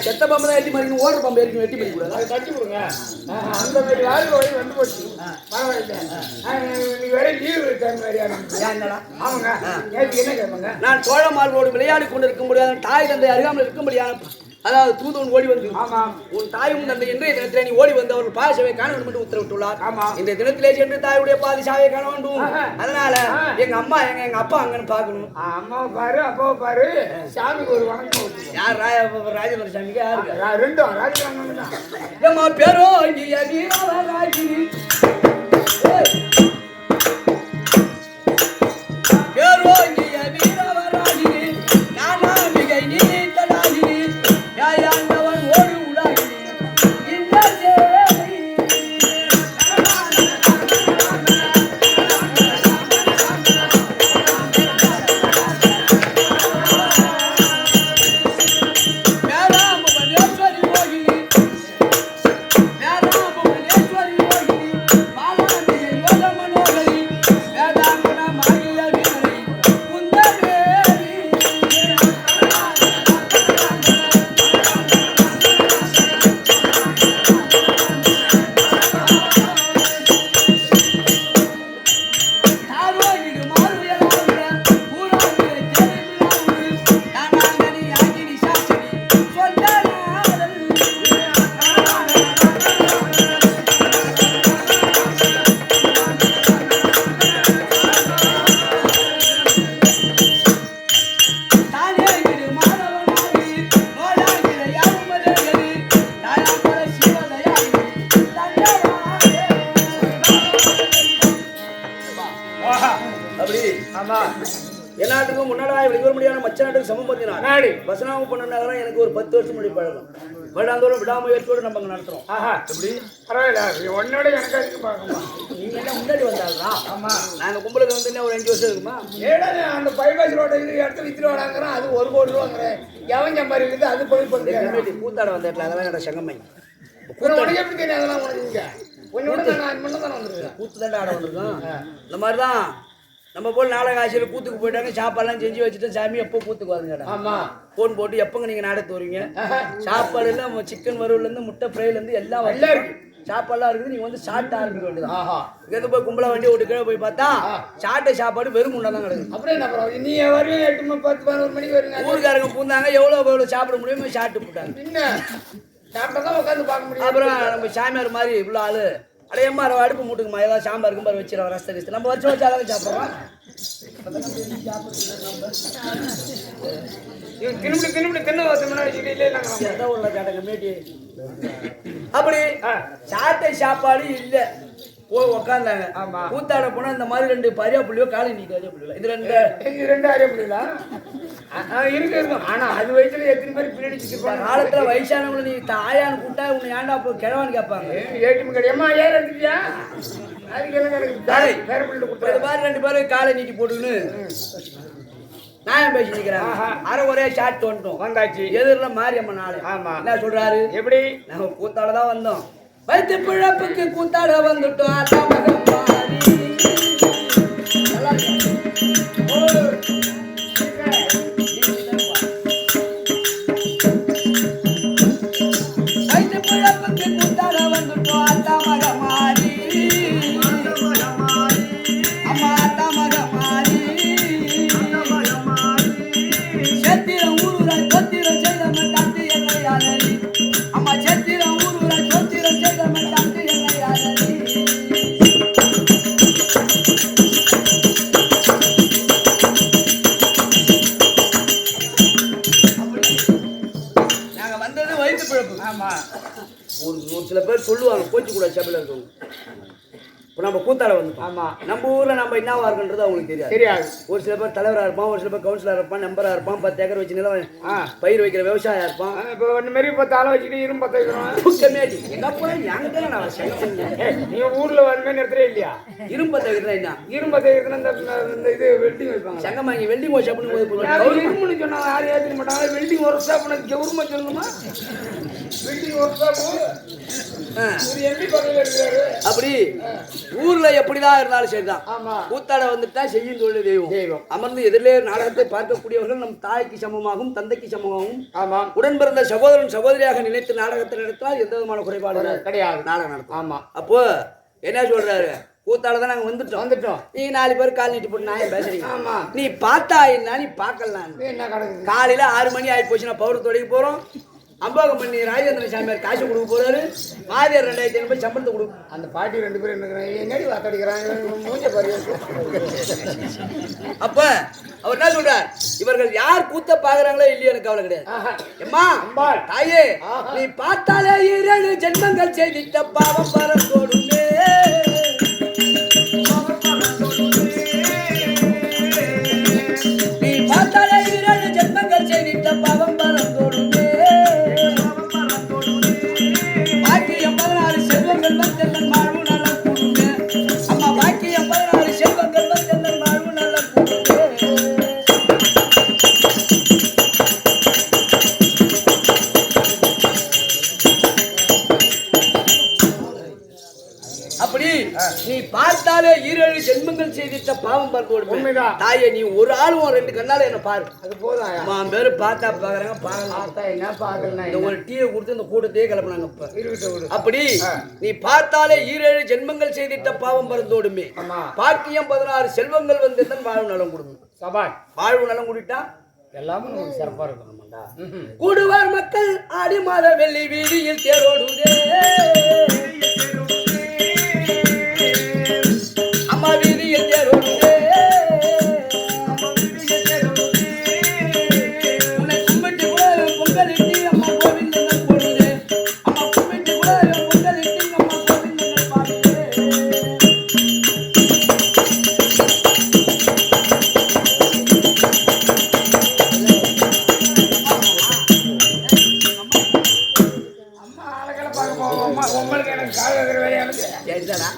செத்த பாம்பு தான் எட்டி மறிக்கணும். ஓடுற பாம்பு எரிக்கணும். எட்டி மறிக்க கூடாது. தட்டி கொடுங்க. அந்த மாதிரி வாலிப வயது வந்து போச்சு. பரவாயில்ல. நீ வேற லீவ் டைம் வேற யாருங்களா? ஆமாங்க. என்ன கேட்பாங்க? நான் தோழமார்களோடு விளையாடி கொண்டிருக்க முடியாத தாய் தந்தை அறியாமல் இருக்க முடியாத அதாவது தூதவன் ஓடி வந்து உன் தாயும் தந்தை இன்றைய தினத்திலே நீ ஓடி வந்து அவர்கள் பாதுஷாவை காண வேண்டும் என்று உத்தரவிட்டுள்ளார். இந்த தினத்திலே சென்று தாயுடைய பாதுஷாவை காண வேண்டும். அதனால எங்க அம்மா எங்க அப்பா அங்கன்னு பாக்கணும். அம்மாவை பாரு அப்பாவை பாரு சாமிக்கு ஒரு வணக்கம். யார் ராஜேந்திர சாமிக்கு யாரு? ரெண்டும் ராஜேந்திர எம்மா பேரோ ஆமா என்னாட்டுக்கும் முன்னாடி வெளிவர முடியாத மச்ச நாட்டுக்கு சமம் பண்ணினார் நாடி வசனாம பண்ணனால எனக்கு ஒரு 10 வருஷம் முடி பழக்கம் வருடாந்தோறும் விடாமுயற்சியோடு நம்ம அங்க நடத்துறோம் ஆஹா எப்படி பரவாயில்ல உன்னோட எனக்கு அதுக்கு பார்க்கணும் நீங்க என்ன முன்னாடி வந்தாங்களா ஆமா நாங்க கும்பலுக்கு வந்து ஒரு 5 வருஷம் இருக்குமா ஏடா அந்த பைபாஸ் ரோட்டை இடத்துல வித்துட்டு வராங்கிறேன் அது 1 கோடி ரூபாங்கிறேன் எவன் சம்பாதிக்கிறது அது போய் பண்ணுறேன் கூத்தாட வந்த இடத்துல அதெல்லாம் என்னோட சங்கமை உனக்கு எப்படி தெரியும் அதெல்லாம் உனக்கு கொஞ்சம் நான் முன்ன தானே வந்துருக்கேன் கூத்து தாண்டா ஆட வந்திருக்கோம் இந்த மாதிரி தான் நம்ம போல் நாடக ஆசிரியர் கூத்துக்கு போயிட்டாங்க சாப்பாடுலாம் செஞ்சு வச்சுட்டு சாமி எப்போ கூத்துக்கு வருங்க ஆமா ஃபோன் போட்டு எப்போங்க நீங்கள் நாடகத்து வருவீங்க சாப்பாடு எல்லாம் சிக்கன் வறுவலேருந்து முட்டை ஃப்ரைலேருந்து எல்லாம் எல்லாம் இருக்கு சாப்பாடுலாம் இருக்குது நீங்கள் வந்து சாப்பிட்டு ஆரம்பிக்க வேண்டியது இங்கேருந்து போய் கும்பலா வண்டி ஓட்டு கீழே போய் பார்த்தா சாட்டை சாப்பாடு வெறும் முண்டை தான் கிடக்குது அப்புறம் என்ன பரவாயில்ல நீ வருவீங்க 8 10 11 மணிக்கு வருங்க ஊருக்காரங்க பூந்தாங்க எவ்வளோ சாப்பிட முடியுமோ சாப்பிட்டு போட்டாங்க என்ன சாப்பிட்டா தான் உட்காந்து பார்க்க முடியும் அப்புறம் நம்ம சாமியார் மாதிரி இவ்வளோ ஆளு அடையம்மா அடுப்பு மூட்டுக்குமா ஏதாவது சாம்பார் கும்பார் வச்சிடறோம் ரசத்தை கஷ்டம் நம்ம வச்சு அளவு சாப்பிட்றோம் அப்படி சாட்டை சாப்பாடு இல்ல போய் உக்காந்தாங்க கூத்தாட போனா இந்த மாதிரி 2 பரியா புள்ளியோ காலை நீட்டு அரியா புள்ளியோ இது 2 அரியா புள்ளியா இருக்கும் ஆனா அது வயசுல எத்தனை பேர் பின்னாடி காலத்துல வயசானவங்களை நீ தாயான்னு கூட்டா உன்னை ஏன்டா அப்போ கிழவான்னு கேட்பாங்க ஏடிஎம் கிடையாமா ஏன் எடுத்துட்டியா அதுக்கு என்ன கிடைக்குது இது மாதிரி 2 பேரும் காலை நீட்டி போட்டுன்னு நான் பேசி நிக்கிறேன் அரை ஒரே ஷாட் வந்துட்டோம் வந்தாச்சு எதிரில் மாரியம்மன் நாளு ஆமா என்ன சொல்றாரு எப்படி நம்ம கூத்தாட தான் வந்தோம் வைத்து பிழப்புக்கு கூத்தாட வந்துட்டோம் வைத்து பிழப்புக்கு கூத்தாட வந்துட்டோம் அத்தா மக மாறி அம்மா அத்தா மக மாறி சத்திரம் ஊருராய் சொத்திரம் செய்தம தந்து என்னை யாரடி அம்மா சத்திரம் ஊருராய் சொத்திரம் செய்தம தந்து என்னை யாரடி நாங்க வந்தது வயிற்று பிழப்பு ஆமா ஒரு சில பேர் சொல்லுவாங்க கோச்சு கூட சபையில் இருக்கவங்க இப்போ நம்ம கூத்தாட வந்துட்டோம் ஆமா நம்ம ஊர்ல நம்ம என்னவா இருக்குன்றது அவங்களுக்கு தெரியாது ஒரு சில பேர் தலைவராக இருப்பான் ஒரு சில பேர் கவுன்சிலராக இருப்பான் மெம்பராக இருப்பான் 10 ஏக்கர் வச்சு நிலம் பயிர் வைக்கிற விவசாயம் இருப்பான் இப்போ ஒன்று மாரி 10 ஆளை வச்சுட்டு 20 வைக்கிறோம் கம்மியாச்சு எங்க போய் எங்க நான் நீ ஊர்ல வந்து நிறுத்தவே இல்லையா 20 வைக்கிறதா என்ன 20 வைக்கிறதுனா இந்த இது வெல்டிங் வைப்பாங்க சங்கம் வாங்கி வெல்டிங் ஒர்க் ஷாப்னு போய் இரும்புன்னு சொன்னாங்க யாரும் ஏற்றிக்க மாட்டாங்க வெல்டிங் ஒர்க் ஷாப் கவர்மெண்ட் சொல்லணுமா வெல்டிங் ஒர்க் ஷாப் எப்படி பக்கத்தில் இருக்கிறாரு அப்படி ஊர்ல எப்படிதான் இருந்தாலும் சரிதான் ஆமா கூத்தாட வந்துட்டா செய்யும் தொழில் தெய்வம் அமர்ந்து எதிரிலே நாடகத்தை பார்க்கக்கூடியவர்கள் நம் தாய்க்கு சமமாகவும் தந்தைக்கு சமமாகவும் ஆமா உடன் பிறந்த சகோதரன் சகோதரியாக நினைத்து நாடகத்தை நடத்தினால் எந்த விதமான குறைபாடு கிடையாது நாடகம் நடத்தும் ஆமா அப்போ என்ன சொல்றாரு கூத்தாட தான் நாங்க வந்துட்டோம் நீ 4 பேர் கால் நீட்டி போட்டு நான் பேசுறீங்க ஆமா நீ பார்த்தா என்ன நீ பார்க்கலாம் என்ன கிடக்குது காலையில 6 மணி ஆகி போச்சுன்னா பவுடர் தொடங்கி போறோம் அம்போகம் பண்ணி ராஜேந்திர சாமியார் காசு கொடுக்க போறாரு மாதியார் 2500 ரூபாய் சம்பளத்தை கொடுக்கும் அந்த பாட்டி 2 பேரும் என்ன என்னடி வாத்தடிக்கிறாங்க மூஞ்ச பாரு அப்ப அவர் என்ன சொல்றார் இவர்கள் யார் கூத்த பாக்குறாங்களோ இல்லையோ எனக்கு கவலை கிடையாது எம்மா அம்பாள் தாயே நீ பார்த்தாலே 7 ஜென்மங்கள் செய்திட்ட பாவம் பரத்தோடுமே நீ பார்த்தாலே 7 ஜென்மங்கள் செய்திட்ட பாவம் பரத்தோடுமே பாக்கியம் 16 செல்வங்கள் வந்தெல்லாம் வாழ்வு நல்ல கூடுமே அம்மா பாக்கியம் 16 செல்வங்கள் வந்தெல்லாம் வாழ்வு நல்ல கூடுமே அப்படி நீ பார்த்தாலே 7 ஜென்மங்கள் செய்திட்ட பாவம் பார்த்து உண்மைதான் தாயே நீ ஒரு ஆளும் 2 கண்ணால என்ன பாரு அது போதும் அம்மா பேரு பார்த்தா பாக்குறாங்க பார்த்தா என்ன பார்க்கலனா இந்த ஒரு டீயை கொடுத்து இந்த கூட்டத்தையே கிளப்புனாங்க இப்ப இருக்கட்டும் அப்படி நீ பார்த்தாலே 7 ஜென்மங்கள் செய்திட்ட பாவம் பறந்தோடுமே பாக்கியம் 16 செல்வங்கள் வந்து தான் வாழ்வு நலம் கொடுக்கும் சபாஷ் வாழ்வு நலம் கூடிட்டா எல்லாமே நமக்கு சிறப்பா இருக்கும் கூடுவார் மக்கள் ஆடி மாத வெள்ளி வீதியில் தேரோடுதே அம்மா வீதியில் தேரோடுதே உன்னை கும்பிட்டு கூட பொங்கலிட்டு அம்மா கோவிந்தங்கள் போடுதே அம்மா கும்பிட்டு கூட பொங்கலிட்டு அம்மா கோவிந்தங்கள் பாடுதே எனக்கு சரிதாடா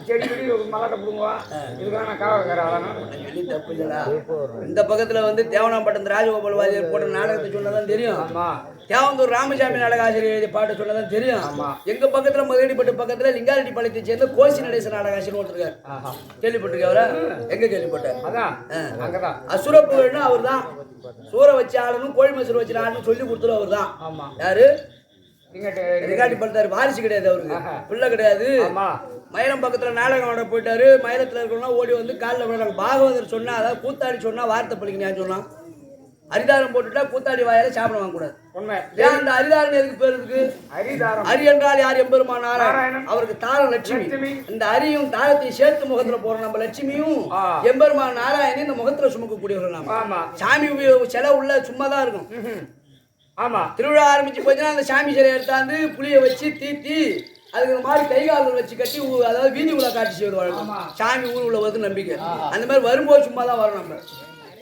செடி கொடி மலாட்ட பிடுங்குவா இதுக்காக நான் காவல்கார தப்பு இல்லடா. இந்த பக்கத்துல வந்து தேவனாம்பட்டம் ராஜகோபால் வாதியார் போட்ட நாடகத்தை சொன்னதான் தெரியும். தேவந்தூர் ராமசாமி நாடக ஆசிரியர் எழுதிய பாட்டு சொன்னதான் தெரியும். எங்க பக்கத்துல மதுரைப்பட்டு பக்கத்துல லிங்காரெட்டி பாளையத்தை சேர்ந்த கோசி நடேச நாடக ஆசிரியர் ஒருத்தர் கேள்விப்பட்டிருக்கவர எங்க கேள்விப்பட்டேன். அதான் அசுரப்புகழ்னு அவர் தான். சூற வச்சு ஆடணும் கோழி மசூர் வச்சு ஆடணும் சொல்லி கொடுத்தது அவர் தான். யாரு லிங்காரெட்டி படுத்தாரு. வாரிசு கிடையாது அவருக்கு, பிள்ளை கிடையாது. மயிலம் பக்கத்துல நாடகம் ஆட போயிட்டாரு. மயிலத்துல இருக்கணும்னா ஓடி வந்து காலில் விடுறாங்க. பாகவதர் சொன்னா, அதாவது கூத்தாடி சொன்னா வார்த்தை பழிக்கணும் சொன்னான். அரிதாரம் போட்டுட்டா கூத்தாடி வாயால சாப்பிட வாங்க கூடாது. ஏன் அந்த அரிதாரம் எதுக்கு பேர் இருக்கு? அரி என்றால் யார்? எம்பெருமான் நாராயணன். அவருக்கு தாரம் லட்சுமி. இந்த அரியும் தாரத்தையும் சேர்த்து முகத்துல போறோம். நம்ம லட்சுமியும் எம்பெருமான் நாராயணன் இந்த முகத்துல சுமக்கக்கூடியவர்கள். நாம சாமி சிலை உள்ள சும்மாதான் இருக்கும். ஆமா, திருவிழா ஆரம்பிச்சு போச்சுன்னா அந்த சாமி சிலையை எடுத்தாந்து புளிய வச்சு தீத்தி அதுக்கு மாதிரி கை கால்கள் வச்சு கட்டி, அதாவது வீதி உள்ள காட்சி செய்வது சாமி ஊர் உள்ள வந்து நம்பிக்கை. அந்த மாதிரி வரும்போது சும்மா தான் வரும். நம்ம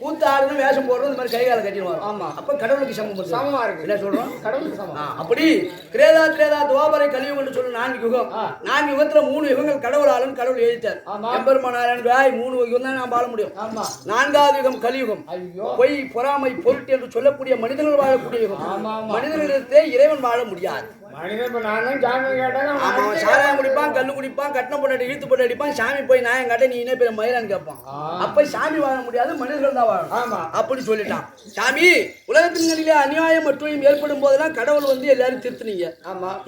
கூத்து ஆடுறது வேஷம் போடுறது இந்த மாதிரி கை காலை கட்டிடுவாங்க. ஆமா, அப்ப கடவுளுக்கு சமமா இருக்கு. என்ன சொல்றோம்? கடவுளுக்கு சமம். அப்படி திரேதா துவாபரை கலியுகம் சொல்லு 4 யுகம். 4 யுகத்துல 3 யுகங்கள் கடவுள் ஆளும் கடவுள் எழுதிட்டார். எம்பெருமான் நாராயணன் 3 யுகம் தான் நாம் வாழ முடியும். 4வது யுகம் கலியுகம். பொய் பொறாமை பொருட்டு என்று சொல்லக்கூடிய மனிதர்கள் வாழக்கூடிய யுகம். மனிதர்களிடத்தே இறைவன் வாழ முடியாது. சாராயம் குடிப்பான், கல்லு குடிப்பான், கட்டண போட்டு இழுத்து போட்டு அடிப்பான். சாமி போய் நாயம் காட்ட நீ என்ன பேர் மயிலான்னு கேட்பான். அப்ப சாமி வாழ முடியாது, மனிதர்கள் தான் வாழும். அப்படி சொல்லிட்டான் சாமி. உலகத்தின் அநியாயம் மற்றும் ஏற்படும் போதெல்லாம் கடவுள் வந்து எல்லாரும் திருத்துனீங்க.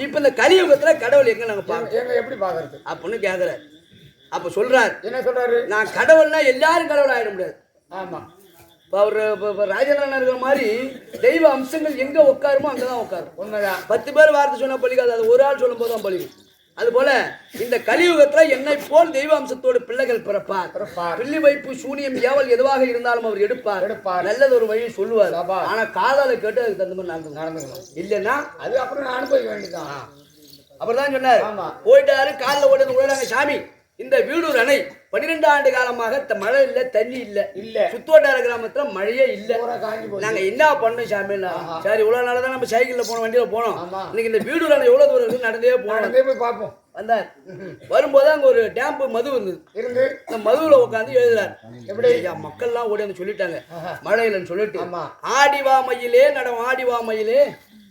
இப்ப இந்த கலியுகத்துல கடவுள் எங்க நாங்க பாக்க எப்படி பாக்குறது அப்படின்னு கேக்குற. அப்ப சொல்றாரு, என்ன சொல்றாரு? நான் கடவுள்னா எல்லாரும் கடவுள் ஆயிட முடியாது. ஆமா, அவர் ராஜேந்திரன் இருக்கிற மாதிரி தெய்வ அம்சங்கள் எங்க உட்காருமோ அங்கதான் உட்காரும். உண்மைதான். 10 பேர் வார்த்தை சொன்னா பழிக்காது, அது ஒரு ஆள் சொல்லும் போதுதான் பழிக்கும். அது போல இந்த கலியுகத்துல என்னை போல் தெய்வ அம்சத்தோடு பிள்ளைகள் பிறப்பார். பிள்ளை வைப்பு சூனியம் ஏவல் எதுவாக இருந்தாலும் அவர் எடுப்பார். நல்லது ஒரு வழியை சொல்லுவார். ஆனா காதால கேட்டு அதுக்கு தகுந்த மாதிரி நடந்துக்கணும். இல்லைன்னா அது அப்புறம் நான் அனுபவிக்க வேண்டியதான். அப்படிதான் சொன்னார். போயிட்டாரு, காலில் ஓடுறது விழுறாங்க. சாமி, இந்த வீடூர் அணை 12 ஆண்டு காலமாக மழை இல்ல, தண்ணி இல்ல. சுத்தோட்டார கிராமத்துல மழையே இல்ல. நாங்க என்ன பண்ணோம் சாமி? சரி, இவ்வளவு நாளதான் நம்ம சைக்கிள்ல போனோம், வண்டியில போனோம். இன்னைக்கு இந்த வீடூர் அணை எவ்வளவு தூரம் இருக்கு, நடந்தே போய் பார்ப்போம். வந்தார். வரும்போது அங்க ஒரு டேம்பு மது இருந்தது. இந்த மதுவுல உட்காந்து எழுதுறாரு. எப்படி மக்கள் எல்லாம் ஓடி வந்து சொல்லிட்டாங்க மழை இல்லைன்னு சொல்லிட்டு. ஆடிவா மயிலே நடம் ஆடிவா மயிலே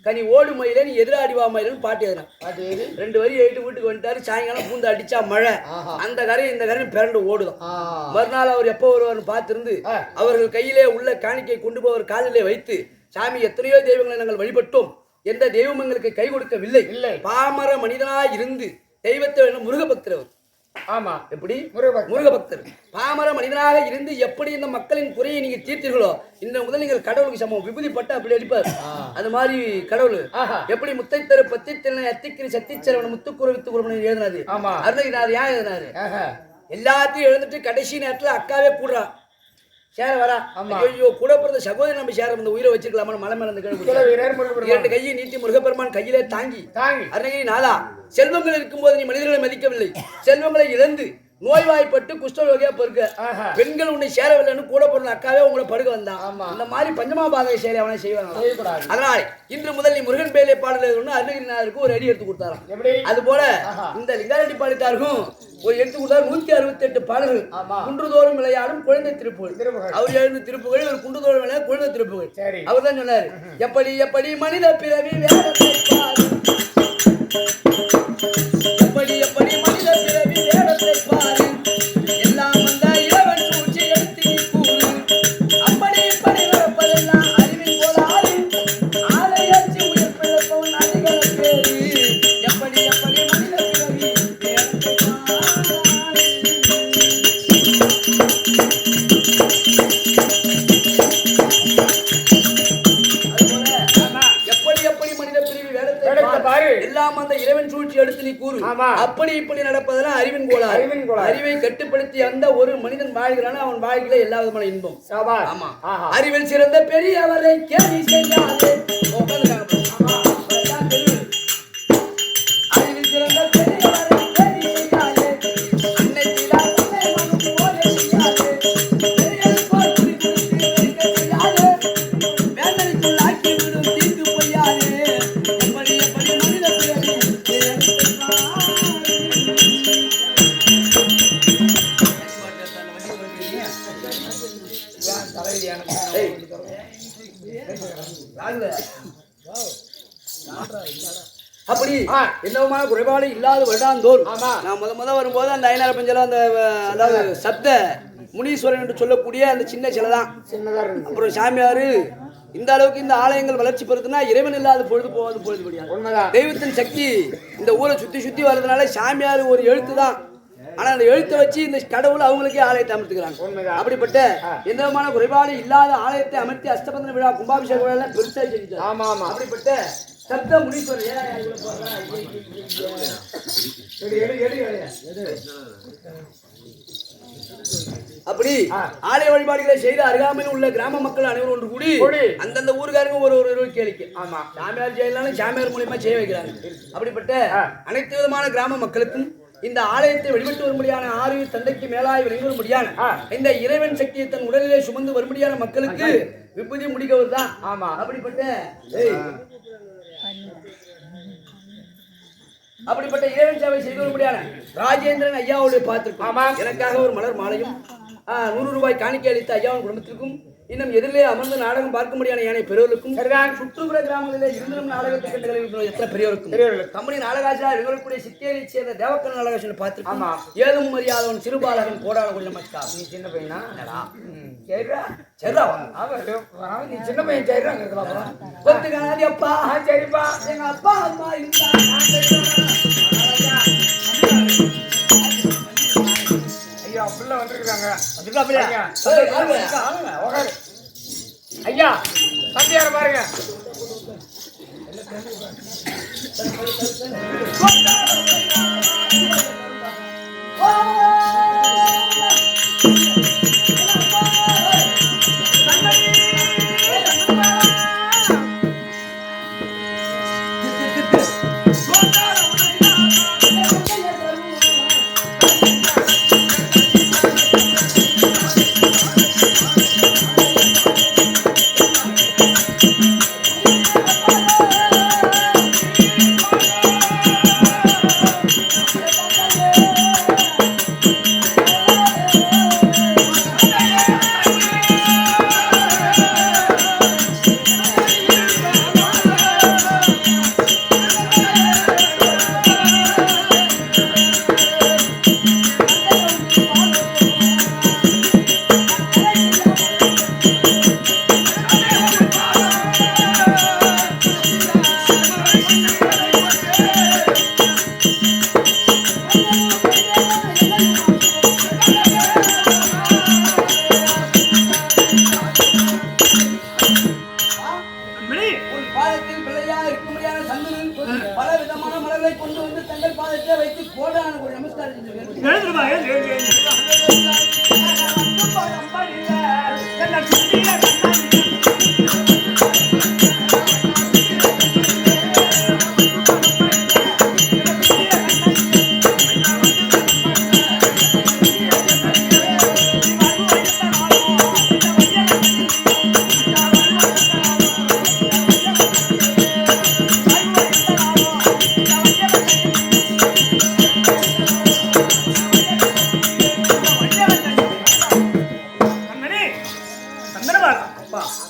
கனி ஓடு மயிலே நீ எதிராடிவா மயிலன்னு பாட்டு எழுதுறான். 2 வரி எழுட்டு வீட்டுக்கு வந்துட்டாரு. சாயங்காலம் பூந்து அடிச்சா மழை. அந்த கரையும் இந்த கரையும் பிறண்டு ஓடுதான். மறுநாள் அவர் எப்போ வருவார்னு பார்த்திருந்து அவர்கள் கையிலே உள்ள காணிக்கை கொண்டு போவர் காலிலே வைத்து, சாமி, எத்தனையோ தெய்வங்களை நாங்கள் வழிபட்டோம், எந்த தெய்வம் எங்களுக்கு கை கொடுக்கவில்லை. பாமர மனிதனாய் இருந்து தெய்வத்தை முருக பக்தர் அவர். ஆமா, எப்படி முருக பக்தர் பாமர மனிதனாக இருந்து எப்படி இந்த மக்களின் குறையை நீங்க தீர்த்தீர்களோ இந்த முதல் நீங்கள் கடவுளுக்கு சமம். விபூதி பட்டு அப்படி அடிப்பார். அது மாதிரி கடவுள் எப்படி முத்தை தரு பத்தி திறனை அத்திக்கிரி சத்திச்சரவன் முத்துக்குற வித்துக்குறவன் எழுதினாரு. அருணகிரிநாதர் ஏன் எழுதினாரு? எல்லாத்தையும் எழுந்துட்டு கடைசி நேரத்துல அக்காவே கூடுறான் சேர வரா. ஐயோ, கூட பிறந்த சகோதரி நம்ம சேர இந்த உயிரை வச்சிருக்கலாமா? மலை மேல இருந்து 2 கையை நீட்டி முருகப்பெருமான் கையிலே தாங்கி, அருணகிரி நாதா, செல்வங்கள் இருக்கும்போது நீ மனிதர்களை மதிக்கவில்லை, செல்வங்களை இழந்து நோய்வாய்ப்பட்டு குஷ்டரோகியா பருக்க, பெண்கள் உன்னை சேரவில்லைன்னு கூட பிறந்த அக்காவே உங்களை படுக்க வந்தான். இந்த மாதிரி பஞ்சமாபாதக செயலை அவனை செய்வாங்க. அதனால இன்று முதல் நீ முருகன் பேலை பாடல் அருணகிரிநாதருக்கு ஒரு அடி எடுத்து கொடுத்தாராம். அது போல இந்த லிங்காரெட்டி பாடித்தாருக்கும் ஒரு எடுத்து கொடுத்தாரு. 168 பாடல்கள். குன்றுதோறும் விளையாடும் குழந்தை திருப்புகள். அவர் எழுந்த திருப்புகள், ஒரு குன்றுதோறும் விளையாடும் குழந்தை திருப்புகள். அவர் தான் சொன்னாரு, எப்படி எப்படி மனித பிறவி வேடத்தை பாரு, எப்படி எப்படி மனித பிறவி வேடத்தை பாரு, எல்லாம் வந்த இளவன் சூழ்ச்சி எடுத்து கூறு, அப்படி இப்படி வரப்பதெல்லாம் அறிவின் போலாறு, ஆலையாச்சி உயிர் பிழைப்பவன் அதிகள பேரு, எப்படி எப்படி மனித பிறவி வேடத்தை பாரு. எல்லாம் அந்த இறைவன் சூழ்ச்சி எடுத்து நீ கூறு, அப்படி இப்படி நடப்பதெல்லாம் அறிவின் கோளாறு. அறிவை கட்டுப்படுத்தி அந்த ஒரு மனிதன் வாழ்கிறான், அவன் வாழ்க்கையில எல்லா விதமான இன்பம். ஆமா, அறிவில் சிறந்த பெரியவரை கேள்வி செய்யாதே. அறிவில் சிறந்த பெரியவரை கேள்வி செய்யாதே, அன்னை பிதா தந்தை மகன் போலே செய்யாதே, பெரியவர் போல் குறித்து வைக்க செய்யாதே, வேதனைக்குள் ஆக்கி விடும் தீங்கு பொய்யாதே, எப்படி எப்படி மனித பிறவி எந்தவிதமான குறைபாடு இல்லாத வருடாந்தோறும் நான் முத வரும்போது அந்த ஐநாறு பஞ்சல அந்த அதாவது சப்த முனீஸ்வரன் என்று சொல்லக்கூடிய அந்த சின்ன சிலை தான் சின்னதா இருக்கு. அப்புறம் சாமியாரு இந்த அளவுக்கு இந்த ஆலயங்கள் வளர்ச்சி பெறுதுன்னா இறைவன் இல்லாத பொழுது போவது பொழுது முடியாது. உண்மைதான். தெய்வத்தின் சக்தி இந்த ஊரை சுத்தி சுத்தி வர்றதுனால சாமியார் ஒரு எழுத்து தான். ஆனா அந்த எழுத்தை வச்சு இந்த கடவுள் அவங்களுக்கே ஆலயத்தை அமர்த்துக்கிறாங்க. அப்படிப்பட்ட எந்த விதமான குறைபாடு இல்லாத ஆலயத்தை அமர்த்தி அஷ்டபந்தன விழா கும்பாபிஷேக விழா எல்லாம் பெருசா செஞ்சுட்டாங்க. ஆமா ஆமா. அப்படிப்பட்ட சப்த முனீஸ்வரர் அப்படி ஆலய வழிபாடுகளை செய்து அருகாமையில் உள்ள கிராம மக்கள் அனைவரும் ஒன்று கூடி அந்தந்த ஊருக்காரங்க ஒரு கேளிக்கை ஆமா சாமியார் செய்யலாம் சாமியார் மூலியமா செய்ய வைக்கிறாங்க. அப்படிப்பட்ட அனைத்து விதமான கிராம மக்களுக்கும் இந்த ஆலயத்தை வழிபட்டு வரும்படியான ஆறு தந்தைக்கு மேலாய் விளங்கி வரும்படியான இந்த இறைவன் சக்தியை தன் உடலிலே சுமந்து வரும்படியான மக்களுக்கு விபூதி முடிக்கவர் தான். ஆமா அப்படிப்பட்ட இறைவன் சேவை செய்து வரும்படியான ராஜேந்திரன் ஐயாவோடு பார்த்திருக்கோம். எனக்காக ஒரு மலர் மாலையும் 100 ரூபாய் காணிக்கை அளித்த ஐயாவின் குடும்பத்திற்கும் இன்னும் எதிரிலே அமர்ந்து நாடகம் பார்க்க முடியாத யானை பெரியவர்களுக்கும் சுற்றுப்புற கிராமங்களிலே இருந்தும் நாடகத்தை கண்டு எத்தனை பெரியவருக்கும் கம்பெனி நாடகாசிரியர் எங்களுடைய சித்தியரை சேர்ந்த தேவக்கன் நாடகாசிரியர் பார்த்து ஏதும் மரியாதவன் சிறுபாலகன் கோடான கொஞ்சம் நமஸ்கார். நீ சின்ன பையனா? சரிடா சரிடா நீ சின்ன பையன் சரிடா கொத்துக்கானாதி அப்பா சரிப்பா எங்க அப்பா அம்மா ஐயா புள்ள வந்திருக்காங்க. ஐயா தம்பியார பாருங்க.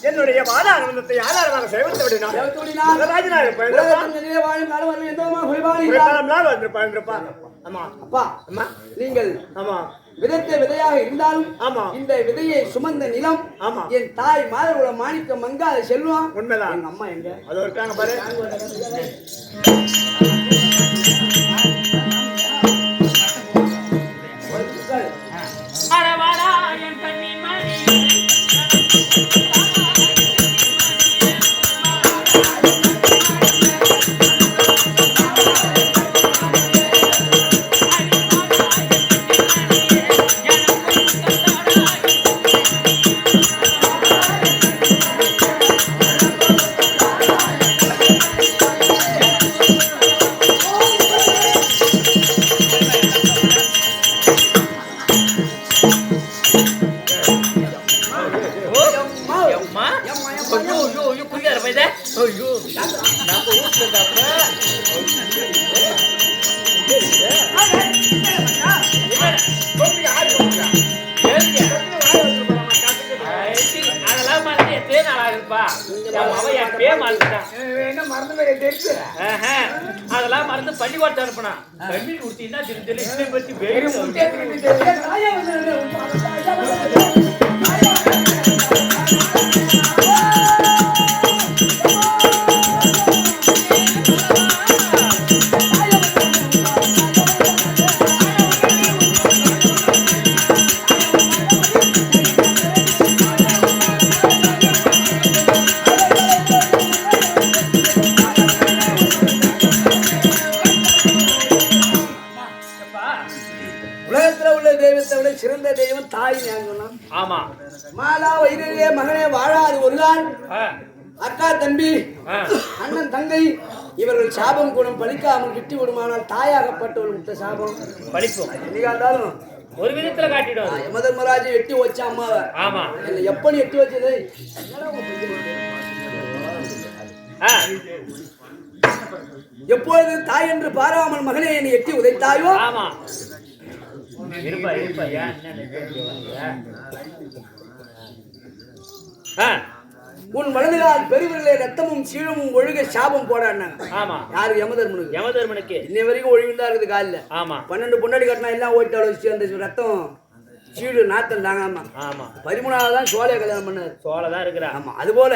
என்னுடைய வாதானந்தத்தை யாராவது சேவத்தை விடுனா ராஜனா இருப்பேன். ஆமா அப்பா அம்மா நீங்கள் ஆமா விதைத்த விதையாக இருந்தாலும் ஆமா இந்த விதையை சுமந்த நிலம் ஆமா என் தாய் மாதவள மாணிக்க மங்காத செல்வம் உண்மைதான். எங்க அம்மா எங்க அது இருக்காங்க பாரு. என்ன மறந்து போய் தெரிஞ்சு அதெல்லாம் மறந்து பள்ளிக்கூடத்தை அனுப்புனா பள்ளி கொடுத்தீங்கன்னா திருத்தல பத்தி சிறந்த தெய்வம் தாய் ஞானம். ஆமா மாலா வயிறிலே மகனே வாழாது ஒரு நாள் அக்கா தம்பி அண்ணன் தங்கை இவர்கள் சாபம் குணம் பலிக்காமல் கிட்டி விடுமானால் தாயாகப்பட்டவர்கள் விட்ட சாபம் பலிக்கும். என்னைக்காண்டாலும் ஒரு விதத்துல காட்டிடும். யமதர்மராஜை எட்டி வச்ச அம்மாவை ஆமா என்ன எப்படி எட்டி வச்சது எப்பொழுது தாய் என்று பாராமல் மகனே என்னை எட்டி உதைத்தாயோ ஆமா இருப்பா உன் வலதுகால் பெருவிரலே ரத்தமும் சீழமும் ஒழுக சாபம் போடான்னாங்க. ஆமா யாரு யமதர்மனுக்கு. யமதர்மனுக்கு இன்னை வரைக்கும் ஒழுங்குதான் இருக்குது காலில். ஆமா 12 பொண்டாடி கட்டினா எல்லாம் ஓட்டு வச்சு அந்த ரத்தம் சீடு நாத்தம் தாங்காம. ஆமா 13வது தான் சோழைய கல்யாணம் பண்ணாரு. சோழதான் இருக்கிறா. ஆமா அது போல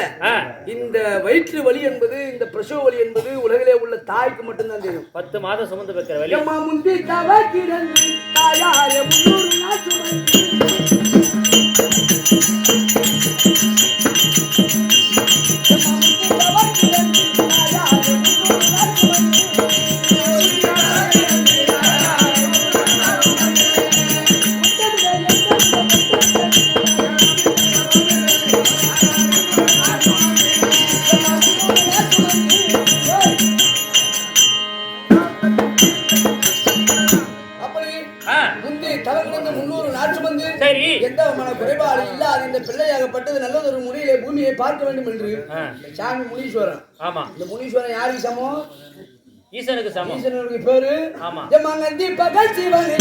இந்த வயிற்று வலி என்பது இந்த பிரசவ வலி என்பது உலகிலே உள்ள தாய்க்கு மட்டும்தான் தெரியும். 10 மாதம் சுமந்து வைக்கிற வலி. அம்மா முந்தி தவக்கிரந்து தாயாரே 300 நாள் சுமந்து எந்த குறைபாடு இல்லாத இந்த பிள்ளையாகப்பட்டது நல்லதொரு முறையிலே பூமியை பார்க்க வேண்டும் என்று சாமி முனீஸ்வரன். ஆமா இந்த முனீஸ்வரன் யாருக்கு சமம்? ஈசனுக்கு சமம். ஈசனுக்கு பேரு ஆமா ஜமங்கந்தி பகல் சிவனே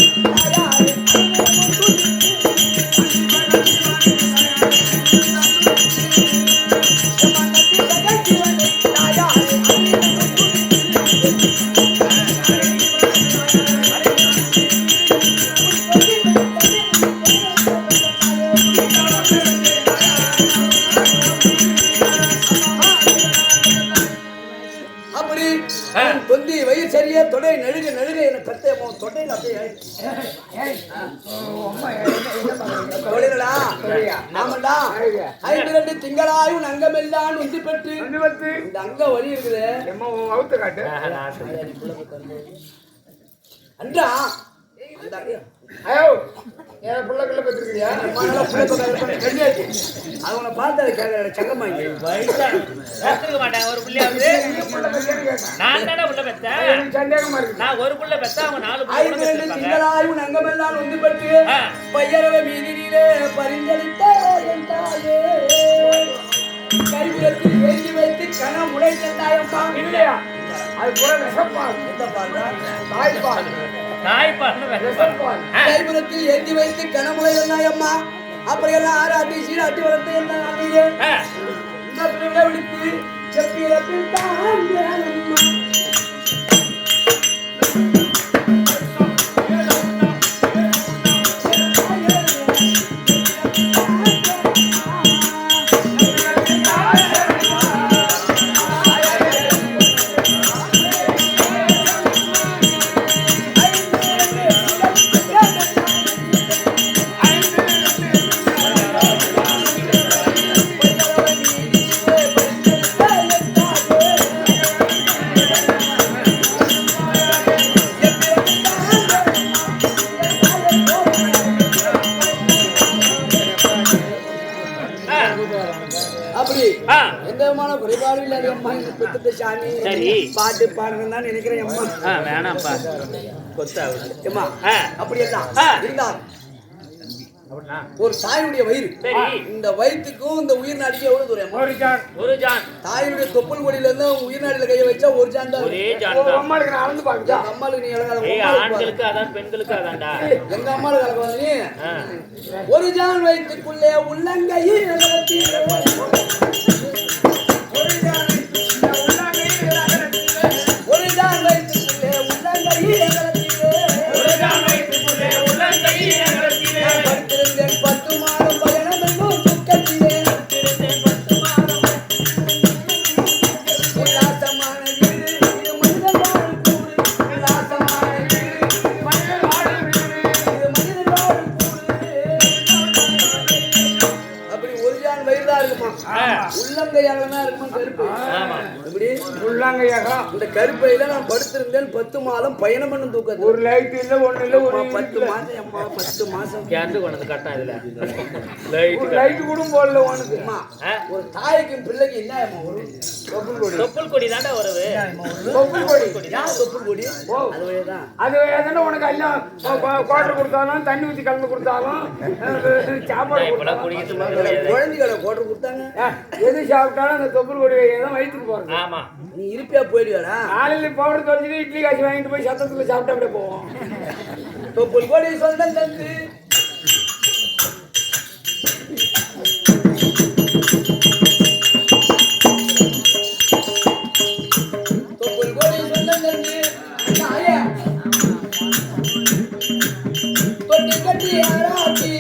தொந்தி வயிறு சரியா தொடை நழுக நழுக என கத்தையமோ தொடையில் அப்படியே தொழிலா ஆமாண்டா 52 திங்களாயும் அங்கமெல்லாம் உந்தி பெற்று இந்த அங்க வலி இருக்குது அன்றா அவனை பார்த்து சங்கமாங்க மாட்டேன். ஒரு பிள்ளையாவது நான் தானே புள்ள பெத்தேன். நான் ஒரு புள்ள பெத்தா அவங்க 4 திங்களாயும் அங்கமெல்லாம் உந்து பட்டு பையரவ மீதிலே பரிந்தளித்தாயே கருவியத்தில் ஏற்றி வைத்து கணம் உடைத்த தாயப்பா இல்லையா? அது புற நெசப்பால் எந்த பால்? தாய்ப்பால். கைபுரத்தில் ஏற்றி வைத்து கனமுறை அம்மா அப்படியெல்லாம் ஆராட்டி சீராட்டி வளர்த்து இந்த பிள்ளை விடுத்து செப்பிரத்தில் தான் பாட்டு பாடுறேன் தான் நினைக்கிறேன் அம்மா. வேணாம்ப்பா அம்மா அப்படியெல்லாம் இருந்தா ஒரு தாயுடைய வயிறு இந்த வயிற்றுக்கும் இந்த உயிர் நாடிக்கு எவ்வளவு தூரம்? ஒரு ஜான். தாயுடைய தொப்புள் கொடியில இருந்து உயிர் நாடியில கைய வச்சா ஒரு ஜான் தான். ஒரே ஜான் தான். அம்மாளுக்கு நான் அளந்து பாக்குறேன். அம்மாளுக்கு நீ அளங்க. ஆண்களுக்கு அதான் பெண்களுக்கு அதான்டா. எங்க அம்மாளுக்கு அளக்க வந்து ஒரு ஜான் வயிற்றுக்குள்ளே உள்ளங்கையில் உள்ளாங்கையாகம். இந்த கருப்பையில நான் படுத்திருந்தேன் 10 மாதம் பயணம் பண்ண தூக்கத்து. ஒரு லைட் இல்ல ஒண்ணு இல்ல ஒரு 10 மாசம் அம்மா 10 மாசம் கேட்டு கொண்டு கட்டா இதுல ஒரு லைட் கூட போடல உனக்கு. ஒரு தாய்க்கும் பிள்ளைக்கு என்ன வரும்? தொப்புள் கொடி தாண்டா வருது. தொப்புள் கொடி. யார் தொப்புள் கொடி? அது வழியாதான். அது எதனா உனக்கு எல்லாம் குவாட்டர் கொடுத்தாலும் தண்ணி ஊற்றி கலந்து கொடுத்தாலும் சாப்பாடு குழந்தைகளை குவாட்டர் கொடுத்தாங்க. எது சாப்பிட்டாலும் அந்த தொப்புள் கொடி தான் வயிற்றுக்கு போறது. ஆமா நீ இருப்பியா போயிடுவாரா? காலையில் பவுடர் தொலைச்சிட்டு இட்லி காய்ச்சி வாங்கிட்டு போய் சத்தத்துல சாப்பிட்டு அப்படியே போவோம். தொப்புள் கொடி சொந்தம் தந்து தொப்புள் கொடி சொந்தம் தந்து தொட்டி கட்டி ஆராட்டி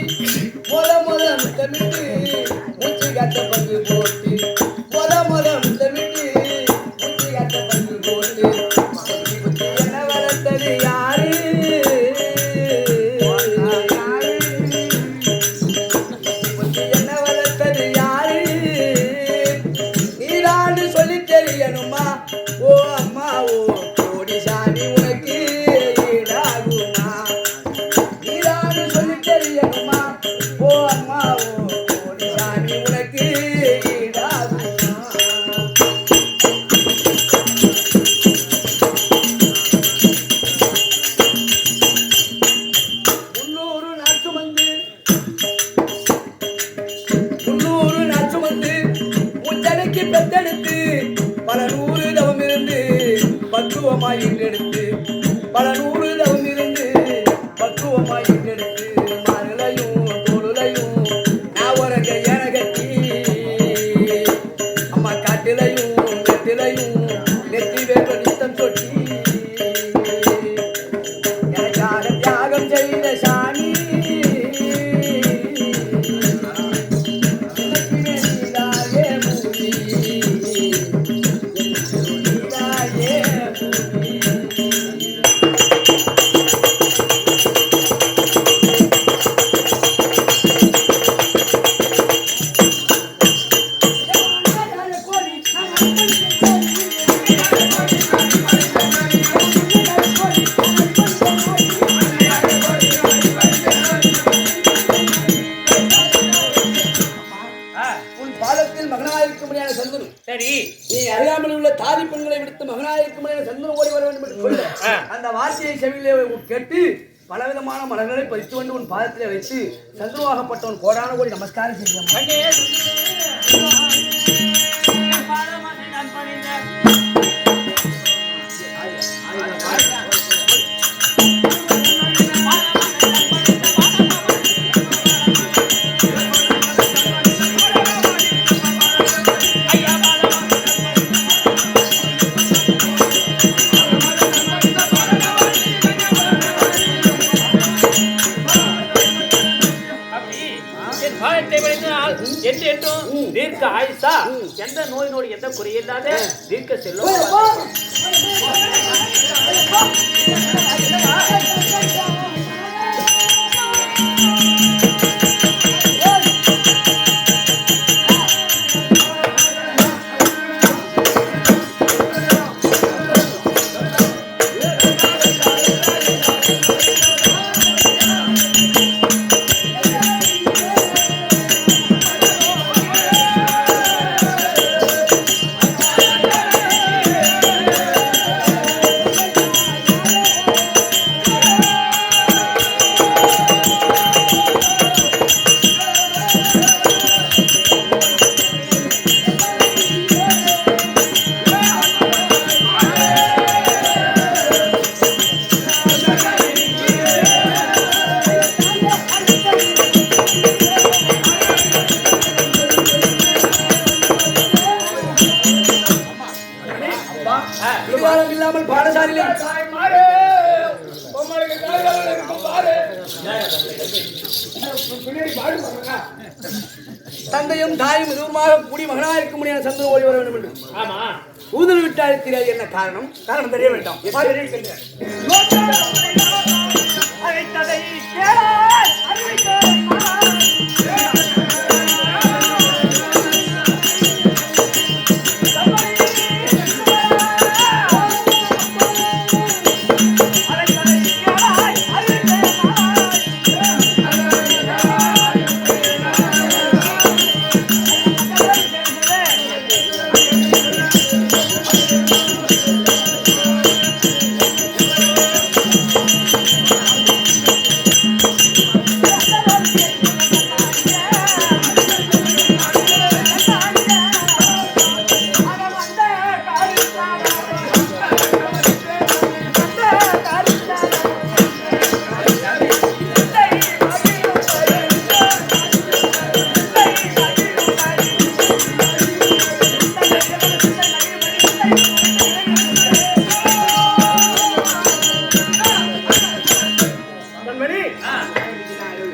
முத முத்தமிட்டு மூச்சு கட்ட பங்கு போட்டு முத முத்தமிட்டு மூச்சு கட்ட பங்கு போட்டு என்ன வளர்த்தது யாரு? என்ன வளர்த்தது யாரு? நீரான்னு சொல்லி தெரியணுமா? ஓ அம்மா ஓ கோடி சாமி உனக்கு ஈடாகுமா? நீரான்னு சொல்லி தெரியணுமா? ஓ அம்மா ஓ கோடி சாமி உனக்கு ஈடாகுமா? 300 நாள் சுமந்து உச்சனைக்கு பெத்தெடுத்து பல நூறு தவம் இருந்து பக்குவமாய் எடுத்து பல நூறு தவம் இருந்து பக்குவமாய் எடுத்து மரலையும் தோளுலையும் நான் உரங்க எனகட்டி அம்மா காட்டிலையும் வெட்டிலையும் நெத்தி வேப்ப நித்தம் சொட்டி எனக்காக தியாகம் செய்த சாமி சரி நீ அறியாமல் உள்ள தாதி பெண்களை விடுத்து மகனாயிருக்கும் சந்தனம் ஓடி வர வேண்டும் என்று சொல்லு. அந்த வார்த்தையை செவியிலே கேட்டு பலவிதமான மலர்களை பறித்து கொண்டு உன் பாதத்திலே வைத்து சந்துருவாகப்பட்டவன் கோடான கோடி நமஸ்காரம் செய்ய தீர்க்க ஆயுசா எந்த நோய் நோடி எந்த குறையில்லாத தீர்க்க செல்லும். இல்லாமல் பாடசாலையில் தந்தையும் தாயும் எதுவுமாக கூடி மகனாக இருக்க முடியாத சந்தனம் ஓடி வர வேண்டும் என்று. ஆமா ஊதல் விட்டால் தெரியாது என்ன காரணம்? காரணம் தெரிய வேண்டாம்.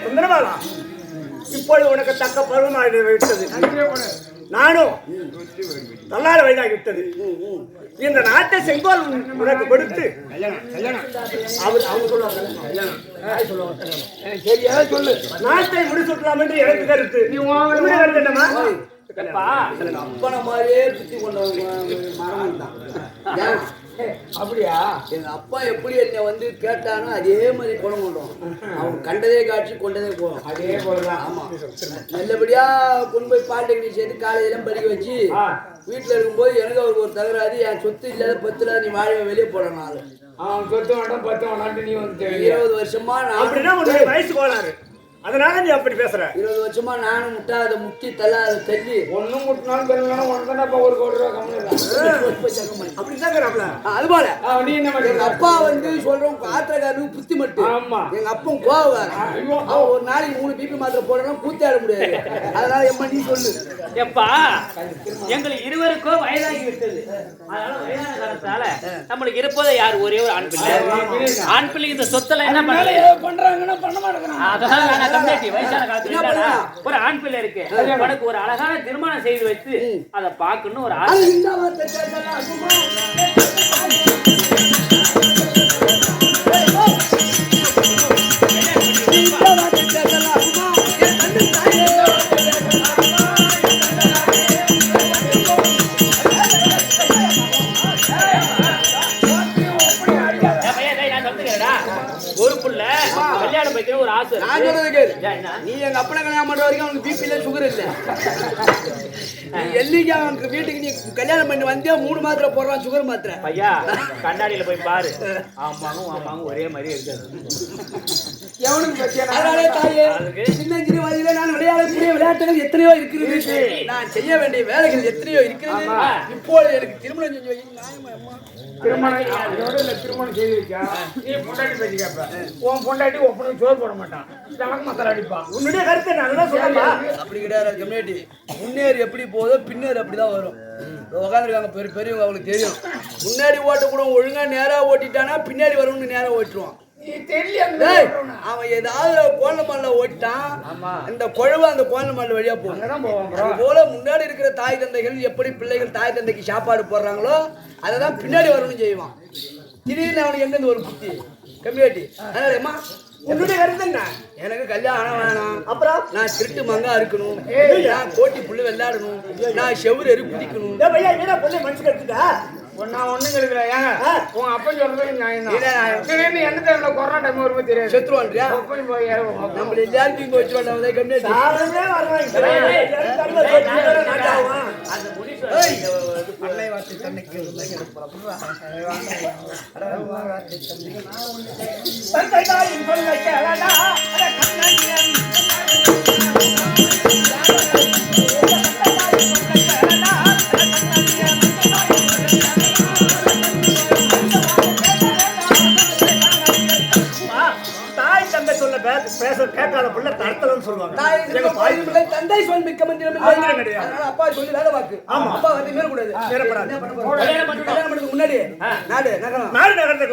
சுந்தரபாலா, இப்பொழுது உனக்கு தக்க பருவமாக விட்டது. நானும் நல்லாத வயதாகிவிட்டது. இந்த நாட்டை செங்கோல் உனக்கு கொடுத்து அவங்க சொல்லுவாங்க சரியா சொல்லு. நாட்டை முடிச்சுட்டலாம் என்று எனக்கு கருத்து. நீ கருத்து என்னமா? அப்பனை மாதிரியே சுத்தி கொண்டவங்க மரம் தான். அப்படியா? எங்க அப்பா எப்படி என்ன வந்து கேட்டானோ அதே மாதிரி குணம் கொண்டோம். அவங்க கண்டதே காட்சி கொண்டதே போகும். அதே போலதான். ஆமா, நல்லபடியா கொண்டு போய் பாலிடெக்னிக் சேர்த்து காலேஜெல்லாம் படிக்க வச்சு வீட்டுல இருக்கும்போது எனக்கு அவருக்கு ஒரு தகராறு. என் சொத்து இல்லாத பத்துல நீ வாழ வெளியே போடணும். ஆளு அவன் சொத்து வேண்டாம் 10 வேண்டாம் நீ வந்து 20 வருஷமா நான் அப்படின்னா உனக்கு வயசு கோளாறு, அதனால நீ அப்படி பேசுற. 20 வருஷமா நானும் முட்டாத முட்டி தள்ளாத தள்ளி ஒன்னும் முட்டினாலும் தெரியலாம். ஒன்னு ஒரு கோடி ரூபாய் கம்மி அப்படிதான். அது போல நீ என்ன எங்க அப்பா வந்து சொல்றோம் ஆத்திரக்காரனுக்கு புத்தி மட்டும். ஆமா, எங்க அப்பன் கோவார். அவன் ஒரு நாளைக்கு 3 பிபி மாத்திரை போடணும் கூத்தாட முடியாது. அதனால எம்மா நீ சொல்லு. எப்பா எங்களுக்கு இருவருக்கும் வயதாகி விட்டது. அதனால வயதான காலத்தால நம்மளுக்கு இருப்பதை யார் ஒரே ஒரு ஆண் பிள்ளை. ஆண் பிள்ளை இந்த சொத்துல என்ன பண்றாங்கன்னா பண்ண மாட்டேங்கிறான். அதான் வயசான காலத்துல ஒரு ஆண் பிள்ளை இருக்கு. உனக்கு ஒரு அழகான திருமணம் செய்து வச்சு அதை பார்க்கணும் ஒரு ஆசை. ஒரு புள்ள கல்யாணம் வைக்கிற ஒரு ஆசை. நான் சொல்றது கேளு. நீ எங்க அப்பனை கல்யாணம் பண்ற வரைக்கும் அவனுக்கு பிபி இல்ல சுகர் இல்ல. என்னைக்கு அவனுக்கு வீட்டுக்கு நீ கல்யாணம் பண்ணி வந்தியா 3 மாத்திரை போடுறான் சுகர் மாத்திரை. ஐயா கண்ணாடியில போய் பாரு. ஆமாங்க ஒரே மாதிரி இருக்காது. அதனாலே தாயே சின்ன சிறு வயதிலே நான் விளையாடக்கூடிய விளையாட்டுகள் எத்தனையோ இருக்கிறது. நான் செய்ய வேண்டிய வேலைகள் எத்தனையோ இருக்கிறது. இப்போது எனக்கு திருமணம் செஞ்சு வைக்க நியாயமா? திருமணம் செய்து வைக்கா நீ பொண்டாட்டி பேசி கேட்ப. உன் பொண்டாட்டி ஒப்பனுக்கு சோறு போட மாட்டான், நமக்கு மசாலா அடிப்பான். உன்னுடைய கருத்து நான் சொல்றேன். அப்படி கிடையாது கம்யூனிட்டி. முன்னேறி எப்படி போதோ பின்னேறி அப்படிதான் வரும். உட்காந்துருக்காங்க பெரியவங்க, அவங்களுக்கு தெரியும். முன்னாடி ஓட்ட கூட ஒழுங்கா நேரா ஓட்டிட்டானா பின்னாடி வரும்னு நேரா ஓட்டுருவான். அவன் ஏதாவது கோலமல்ல ஓட்டான், அந்த குழவு அந்த கோலமல்ல வழியா போகும். அது போல முன்னாடி இருக்கிற தாய் தந்தைகள் எப்படி பிள்ளைகள் தாய் தந்தைக்கு சாப்பாடு போடுறாங்களோ அததான் பின்னாடி வரணும்னு செய்வான். திடீர்னு அவனுக்கு எங்கிருந்து ஒரு புத்தி கம்யூனிட்டி. அதனாலமா உன்னுடைய கருத்து என்ன? எனக்கு கல்யாணம் வேணாம், அப்புறம் நான் திருட்டு மங்கா இருக்கணும், நான் கோட்டி புல்லு விளையாடணும், நான் செவுரு எரி குதிக்கணும். மனசு கட்டுட்டா நான் ஒண்ணும் கிடைக்கல. ஏங்க உங்க அப்பா சொல்றது திடீர்னு எந்த டைம்ல கொரோனா டைம் வரும்போது தெரியாது செத்துருவான்றியா? நம்ம எல்லாருக்கும் இங்க வச்சுருவாங்க கம்யூனிட்டி. கேட்காத புள்ள தரத்தலன்னு சொல்லுவாங்க. தந்தை சொல் மிக்க மந்திரம் கிடையாது. அப்பா சொல்லி வேலை வாக்கு. அப்பா வந்து மீறக்கூடாது. கல்யாணம் பண்ணதுக்கு முன்னாடி நாடு நகரத்தை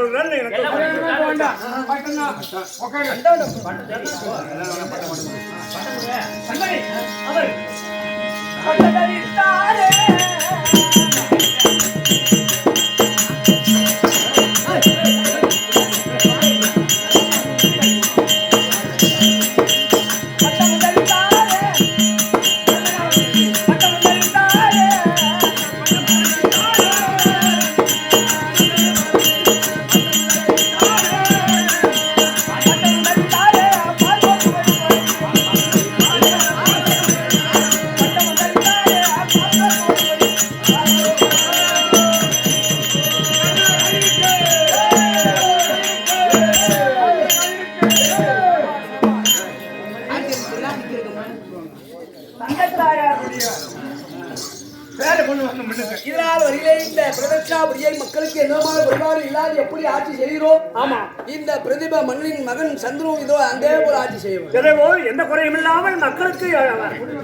இதனால் வருகிற இந்த பிரதட்சாபுரியை மக்களுக்கு என்னமான குறைபாடு இல்லாத எப்படி ஆட்சி செய்கிறோம் ஆமா. இந்த பிரதிபா மண்ணின் மகன் சந்துரு இதோ அதே போல ஆட்சி செய்வோம். இதேபோல் எந்த குறையும் இல்லாமல் மக்களுக்கு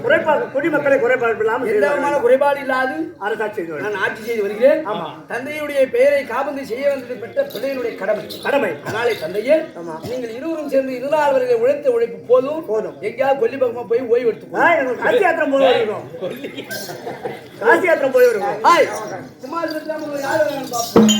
குறைபாடு குடிமக்களை குறைபாடு இல்லாமல் எந்த விதமான குறைபாடு இல்லாது அரசாட்சி செய்து நான் ஆட்சி செய்து வருகிறேன். ஆமா. தந்தையுடைய பெயரை காபந்து செய்ய வேண்டியது பெற்ற பிள்ளைகளுடைய கடமை. அதனாலே தந்தையே நீங்கள் இருவரும் சேர்ந்து இதுநாள் வரை உழைத்த உழைப்பு போதும். எங்கேயாவது கொல்லி பக்கமா போய் ஓய்வு எடுத்துக்கோ. காசி யாத்திரை போய் வருகிறோம். காசி யாத்திரை போய் வருகிறோம். ஹாய் சும்மா இருந்துட்டாம யாரு வேணும் பாப்போம்.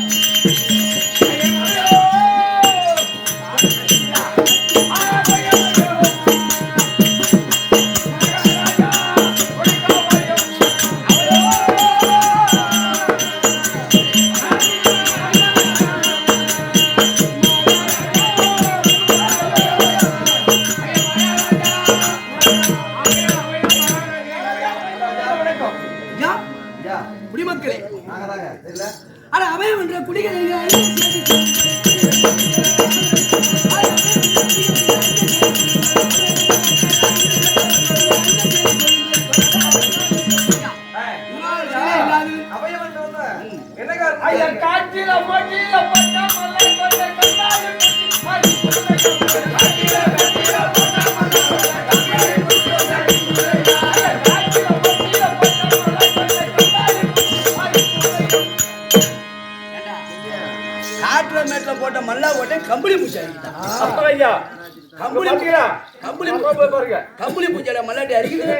குடிமக்களே ஆனா அவன் என்ற குடிகள் மேட்ல போட்ட மல்லா போட்ட கம்பளி பூச்சி கம்பளி பூச்சியில மல்லாட்டி அடிக்குது.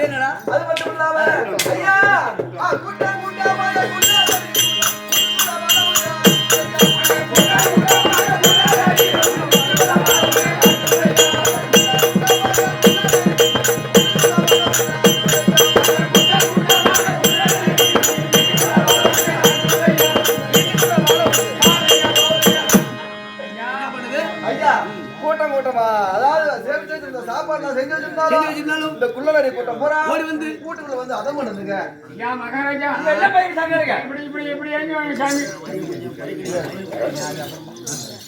என்னடா அது மட்டும் இல்லாம ஐயா கூட்டமா அதாவது சாப்பாடு செஞ்சு வச்சிருந்தாலும் இந்த குள்ளநரி கூட்டம் போறா ஓடி வந்து கூட்டுக்குள்ள வந்து அதம் பண்ணுதுங்க. மகாராஜா இப்படி சாமி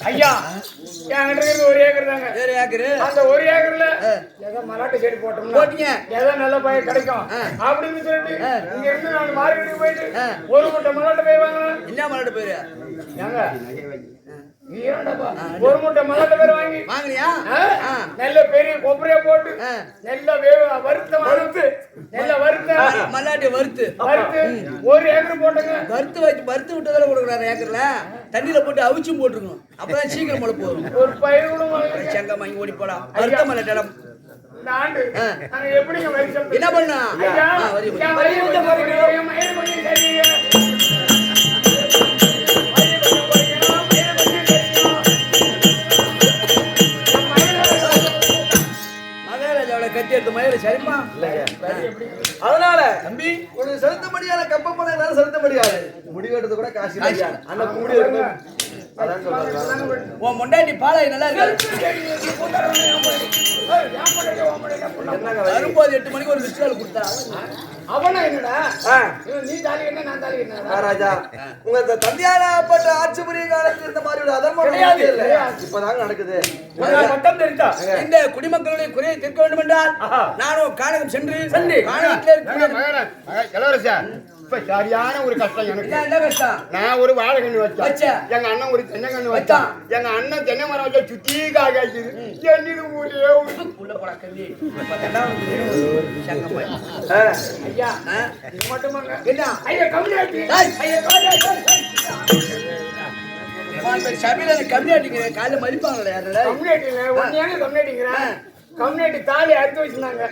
ஐயா என்கிட்ட ஒரு ஏக்கர் தாங்க. அந்த ஒரு ஏக்கர்ல ஏதோ மலாட்டு செடி போட்டீங்க ஏதோ நல்ல பயிர் கிடைக்கும் அப்படின்னு சொல்லிட்டு இங்க இருந்து நான் மார்க்கெட்டுக்கு போயிட்டு ஒரு மூட்டை மலாட்டு போய் வாங்கலாம். என்ன மலாட்டு போயிரு ஏங்க ஒரு மூட்டை மல்லாட்ட பேர் வாங்கினியா? நல்ல பெரிய கொப்பரையா போட்டு நல்ல வறுத்த மல்லாட்டி வறுத்து ஒரு ஏக்கர் போட்டுங்க. வறுத்து விட்டதால கொடுக்குறாரு ஏக்கர்ல தண்ணியில போட்டு அவிச்சும் போட்டுருக்கணும். அப்பதான் சீக்கிரம் முளைப்பு வரும். ஒரு பயிர் கூட செங்கம் வாங்கி ஓடி போலாம். வறுத்த மல்லாட்டம் இந்த ஆண்டு எப்படிங்க என்ன பண்ணா கட்டி எடுத்த மயில சரிமா அதனால தம்பி ஒரு செலுத்தபடியான கப்பம் பண்ண செலுத்தபடியாது முடிவெடுத்து கூட காசு அண்ணன் கூடி இருக்கும். உன் முண்டாட்டி பாலை நல்லா இருக்கு. வரும்போது 8 மணிக்கு ஒரு லிஸ்ட் கொடுத்தா அவனா என்னடா நீ தாலி என்ன நான் தாலி என்ன ராஜா உங்க தந்தையார பட்ட ஆட்சி புரிய காலத்துல இந்த மாதிரி ஒரு அதர்மம் கிடையாது. இப்பதாங்க நடக்குது. மட்டும் தெரிஞ்சா இந்த குடிமக்களுடைய குறையை தீர்க்க வேண்டும் என்றால் நானும் கானகம் சென்று இளவரசா இப்ப சரியான ஒரு கஷ்டம் எனக்கு. என்ன கஷ்டம்? நான் ஒரு வாழை கண்ணு வச்சேன். எங்க அண்ணன் ஒரு தென்னை கண்ணு வச்சான். எங்க அண்ணன் தென்னை மரம் வச்சா சுத்தி காய்க்குது. என்னது ஊரே உள்ள போடா கண்ணி. ஐயா இது மட்டுமாங்க என்ன ஐயா கம்யூனிட்டி சபையில கம்யூனிட்டிங்க காலைல மதிப்பாங்களே யாருல கம்யூனிட்டிங்க ஒன்னையாங்க கம்யூனிட்டிங்கிறேன். கம்யூனிட்டி தாலி அறுத்து வச்சிருந்தாங்க.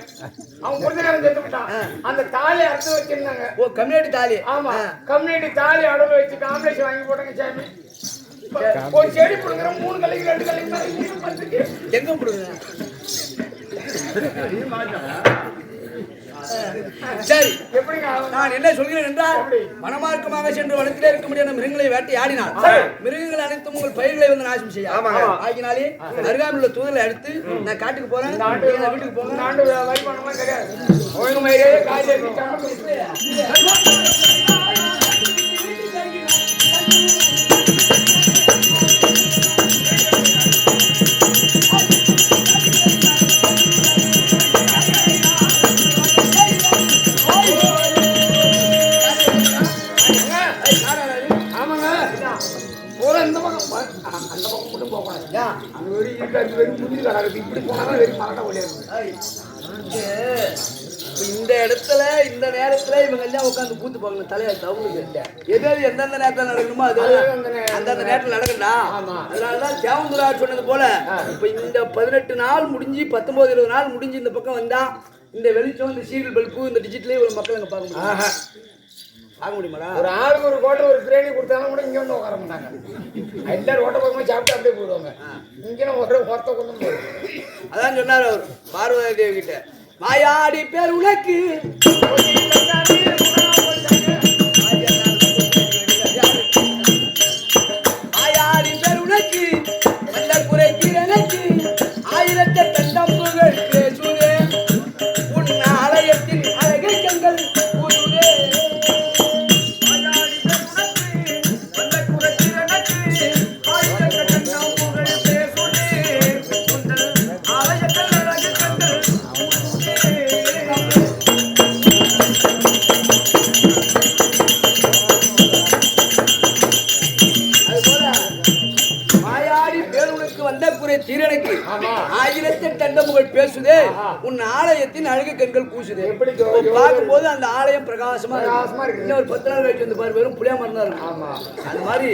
அவன் புரிஞ்ச நேரம் செத்து விட்டான். அந்த தாலி அறுத்து வச்சிருந்தாங்க. ஓ கம்யூனிட்டி தாலி. ஆமா கம்யூனிட்டி தாலி அடவு வச்சு காம்ப்ளெக்ஸ் வாங்கி போட்டாங்க சாமி. ஒரு செடி புடுங்குற 3 கலைக்கு 2 கலைக்கு எங்க புடுங்க சரி எப்படிங்க நான் என்ன சொல்கிறேன் என்றால் மனமார்க்கமாக சென்று வனத்திலே இருக்க முடியாத மிருகங்களை வேட்டையாடினார். மிருகங்கள் அனைத்தும் உங்கள் பயிர்களை வந்து நாசம் செய்ய ஆகினாலே அருகாமையில் உள்ள தூதலை அடுத்து நான் காட்டுக்கு போறேன். வீட்டுக்கு போங்க. ஆண்டு வருமானமா கிடையாது. ஒழுங்கு மயிலே காய்ச்சி அந்த பக்கம் மட்டும் போகக்கூடாது. அந்த வெறி இருக்காது, வெறி முந்திரி கடை இருக்கு. இப்படி போனாலும் வெறி மரட்டா ஒழியாது. இந்த இடத்துல இந்த நேரத்துல இவங்க எல்லாம் உட்காந்து கூத்து போங்க தலையாட்டு அவங்களுக்கு எது எந்தெந்த நேரத்துல நடக்கணுமோ அது அந்தந்த நேரத்துல நடக்கண்டா. அதனாலதான் தேவந்துராஜ் சொன்னது போல இப்ப இந்த 18 நாள் முடிஞ்சு 19-20 நாள் முடிஞ்சு இந்த பக்கம் வந்தா இந்த வெளிச்சம் இந்த சீரியல் பல்பு இந்த டிஜிட்டலே இவ்வளவு மக்கள் அங்க பார்க்க முடியும். பார்க்க முடியுமாடா? ஒரு ஆளுக்கு ஒரு கோட்டை ஒரு பிரியாணி கொடுத்தாலும் கூட இங்க வந்து உட்கார மாட்டாங்க. எல்லாரும் ஓட்ட பக்கமா சாப்பிட்டு அப்படியே போடுவாங்க. இங்கே ஒருத்த கொண்டு போயிடும். அதான் சொன்னார் அவர் பார்வதி தேவி கிட்ட, மாயாடி பேர் உனக்கு மாயாடி பேர் உனக்கு நல்ல குறைக்கு எனக்கு 1000 தண்டம்புகள் பேசுதே உன் ஆலயத்தின் அழகை கண்கள் கூறுதே. மாயாடி பேர் உனக்கு நல்ல குறைக்கு எனக்கு 1000 தண்டம்புகள் பேசுதே உன் ஆலயத்தின் அழகை கண்கள் தீரனுக்கு 1000 தண்டமுகள் பேசுதே உன் ஆலயத்தின் அழகு கண்கள் கூசுதே. எப்படி பார்க்கும்போது அந்த ஆலயம் பிரகாசமா இருக்கு. இன்னும் ஒரு 10 நாள் கழிச்சு வந்து பாரு வெறும் புளியா மரம் இருக்கும். அந்த மாதிரி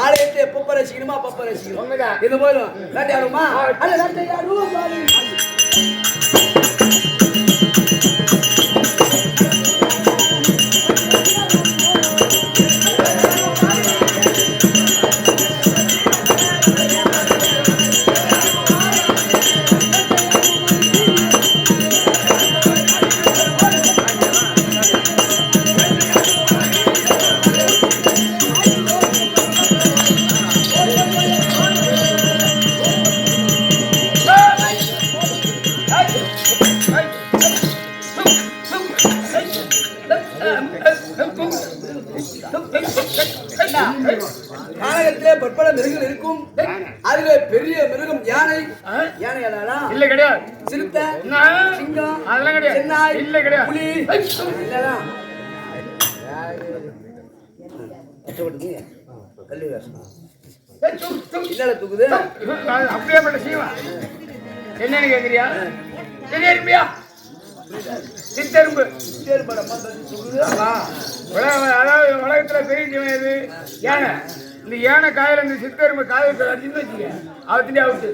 ஆலயத்தை எப்பப்ப ரசிக்கணுமா அப்பப்ப ரசிக்கணும். இந்த போதும் வேட்டையாடுமா அல்ல வேட்டையாடுவோம். கானகத்திலே பற்பல மிருகங்கள் இருக்கும். அதுல பெரிய மிருகம் யானை. யானை இல்ல கிடையாது. சிறுத்தை, சிங்கம் அதெல்லாம் கிடையாது. சென்னாய் இல்ல கிடையாது. புலி இல்லதான். இல்ல தூக்குது அப்படியே பட்ட சீவா. என்னன்னு கேக்குறியா? தெரியா சித்தெரும்பு. அதாவது உலகத்துல பெரிய ஜீவன் எது? யானை. இந்த யானை காயில இந்த சித்தெரும்பு காயத்தை அடிச்சுன்னு வச்சுக்க அவத்திலே அவுட்டு.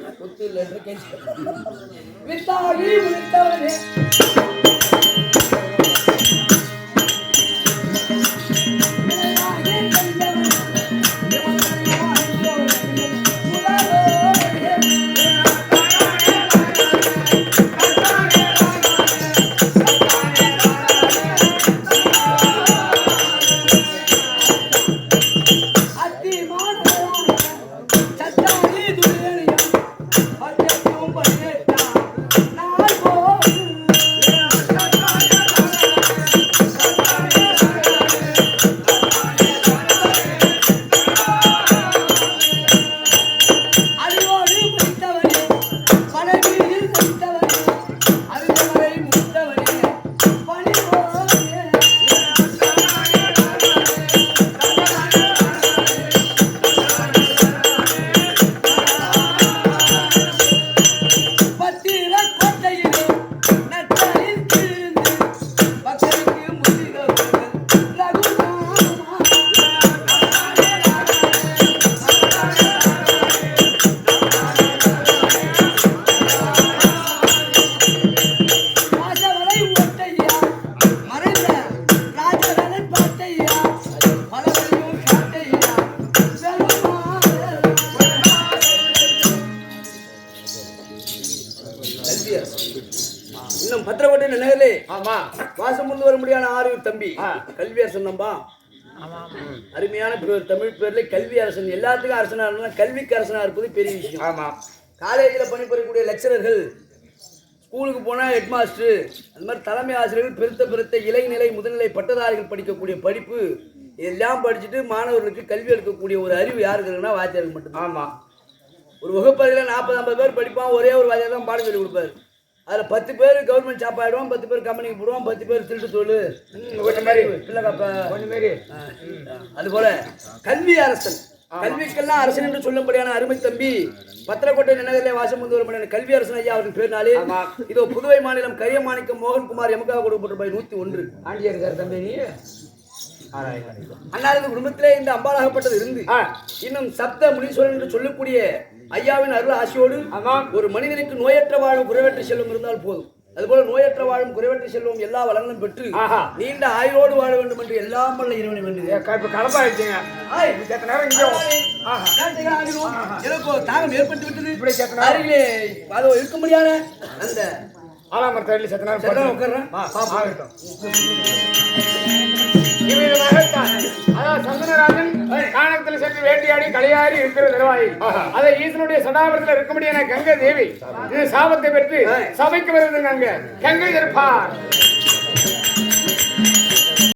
இன்னும் பத்திரப்பட்டு நகரிலே வாசம் கொண்டு வர முடியாத ஆறு தம்பி கல்வியரசன் நம்பா. அருமையான தமிழ் பேர்ல கல்வி அரசன். எல்லாத்துக்கும் அரசனா இருந்தா கல்விக்கு அரசனா இருப்பது பெரிய விஷயம். காலேஜில் பணிபுரியக்கூடிய லெக்சரர்கள், ஸ்கூலுக்கு போனால் ஹெட் மாஸ்டர், அந்த மாதிரி தலைமை ஆசிரியர்கள், பெருத்த இளைநிலை முதுநிலை பட்டதாரிகள் படிக்கக்கூடிய படிப்பு இதெல்லாம் படிச்சுட்டு மாணவர்களுக்கு கல்வி எடுக்கக்கூடிய ஒரு அறிவு யாருக்குன்னா வாத்தியாருக்கு மட்டும். ஆமாம். ஒரு வகுப்பறையில் 40-50 பேர் படிப்பான். ஒரே ஒரு வாத்தியார் தான் பாடம் சொல்லி கொடுப்பாரு. அதில் 10 பேர் கவர்மெண்ட் ஜாப் ஆகிடுவான், 10 பேர் கம்பெனிக்கு போடுவான், 10 பேர் திருட்டு தொழில் மாதிரி பிள்ளை காப்ப மாரி. அதுபோல கல்வி அரசன் கல்விக்கெல்லாம் அரசன் என்று சொல்லும்படியான அருமை தம்பி பத்திரக்கோட்டை நினைவிலே வாசம் வந்து வரும்படியான கல்வி அரசன் ஐயா அவரின் பேர்னாலே இதோ புதுவை மாநிலம் கரியமாணிக்கம் மோகன்குமார் எமக்காக கொடுக்கப்பட்ட ரூபாய் 101 ஆண்டியா இருக்காரு தம்பி நீ அன்னாரது குடும்பத்திலே இந்த அம்பாளாகப்பட்டது இருந்து இன்னும் சப்த முனீஸ்வரன் என்று சொல்லக்கூடிய ஐயாவின் அருள் ஆசியோடு ஒரு மனிதனுக்கு நோயற்ற வாழும் குறைவற்ற செல்வம் இருந்தால் போதும். அதுபோல நோயற்ற வாழும் குறைவற்ற செல்வம் எல்லா வளங்களும் பெற்று நீண்ட ஆயுளோடு வாழ வேண்டும் என்று எல்லாம் வல்ல இறைவனை வேண்டுகிறேன். கலப்பாயிடுச்சுங்க எனக்கு தாகம் ஏற்பட்டு விட்டது. அருகிலே அதோ இருக்க முடியாத அந்த ஆலாமரத்தில் செத்த நேரம் உட்கார்றேன். அதாவது சந்தனராஜன் காணகத்தில் சென்று வேட்டையாடி கலையாடி இருக்கிற நிர்வாகி அதை ஈசனுடைய சதாபரத்தில் இருக்க முடியாத கங்கை தேவி இது சாபத்தை பெற்று சபைக்கு வருவது கங்கை இருப்பார்.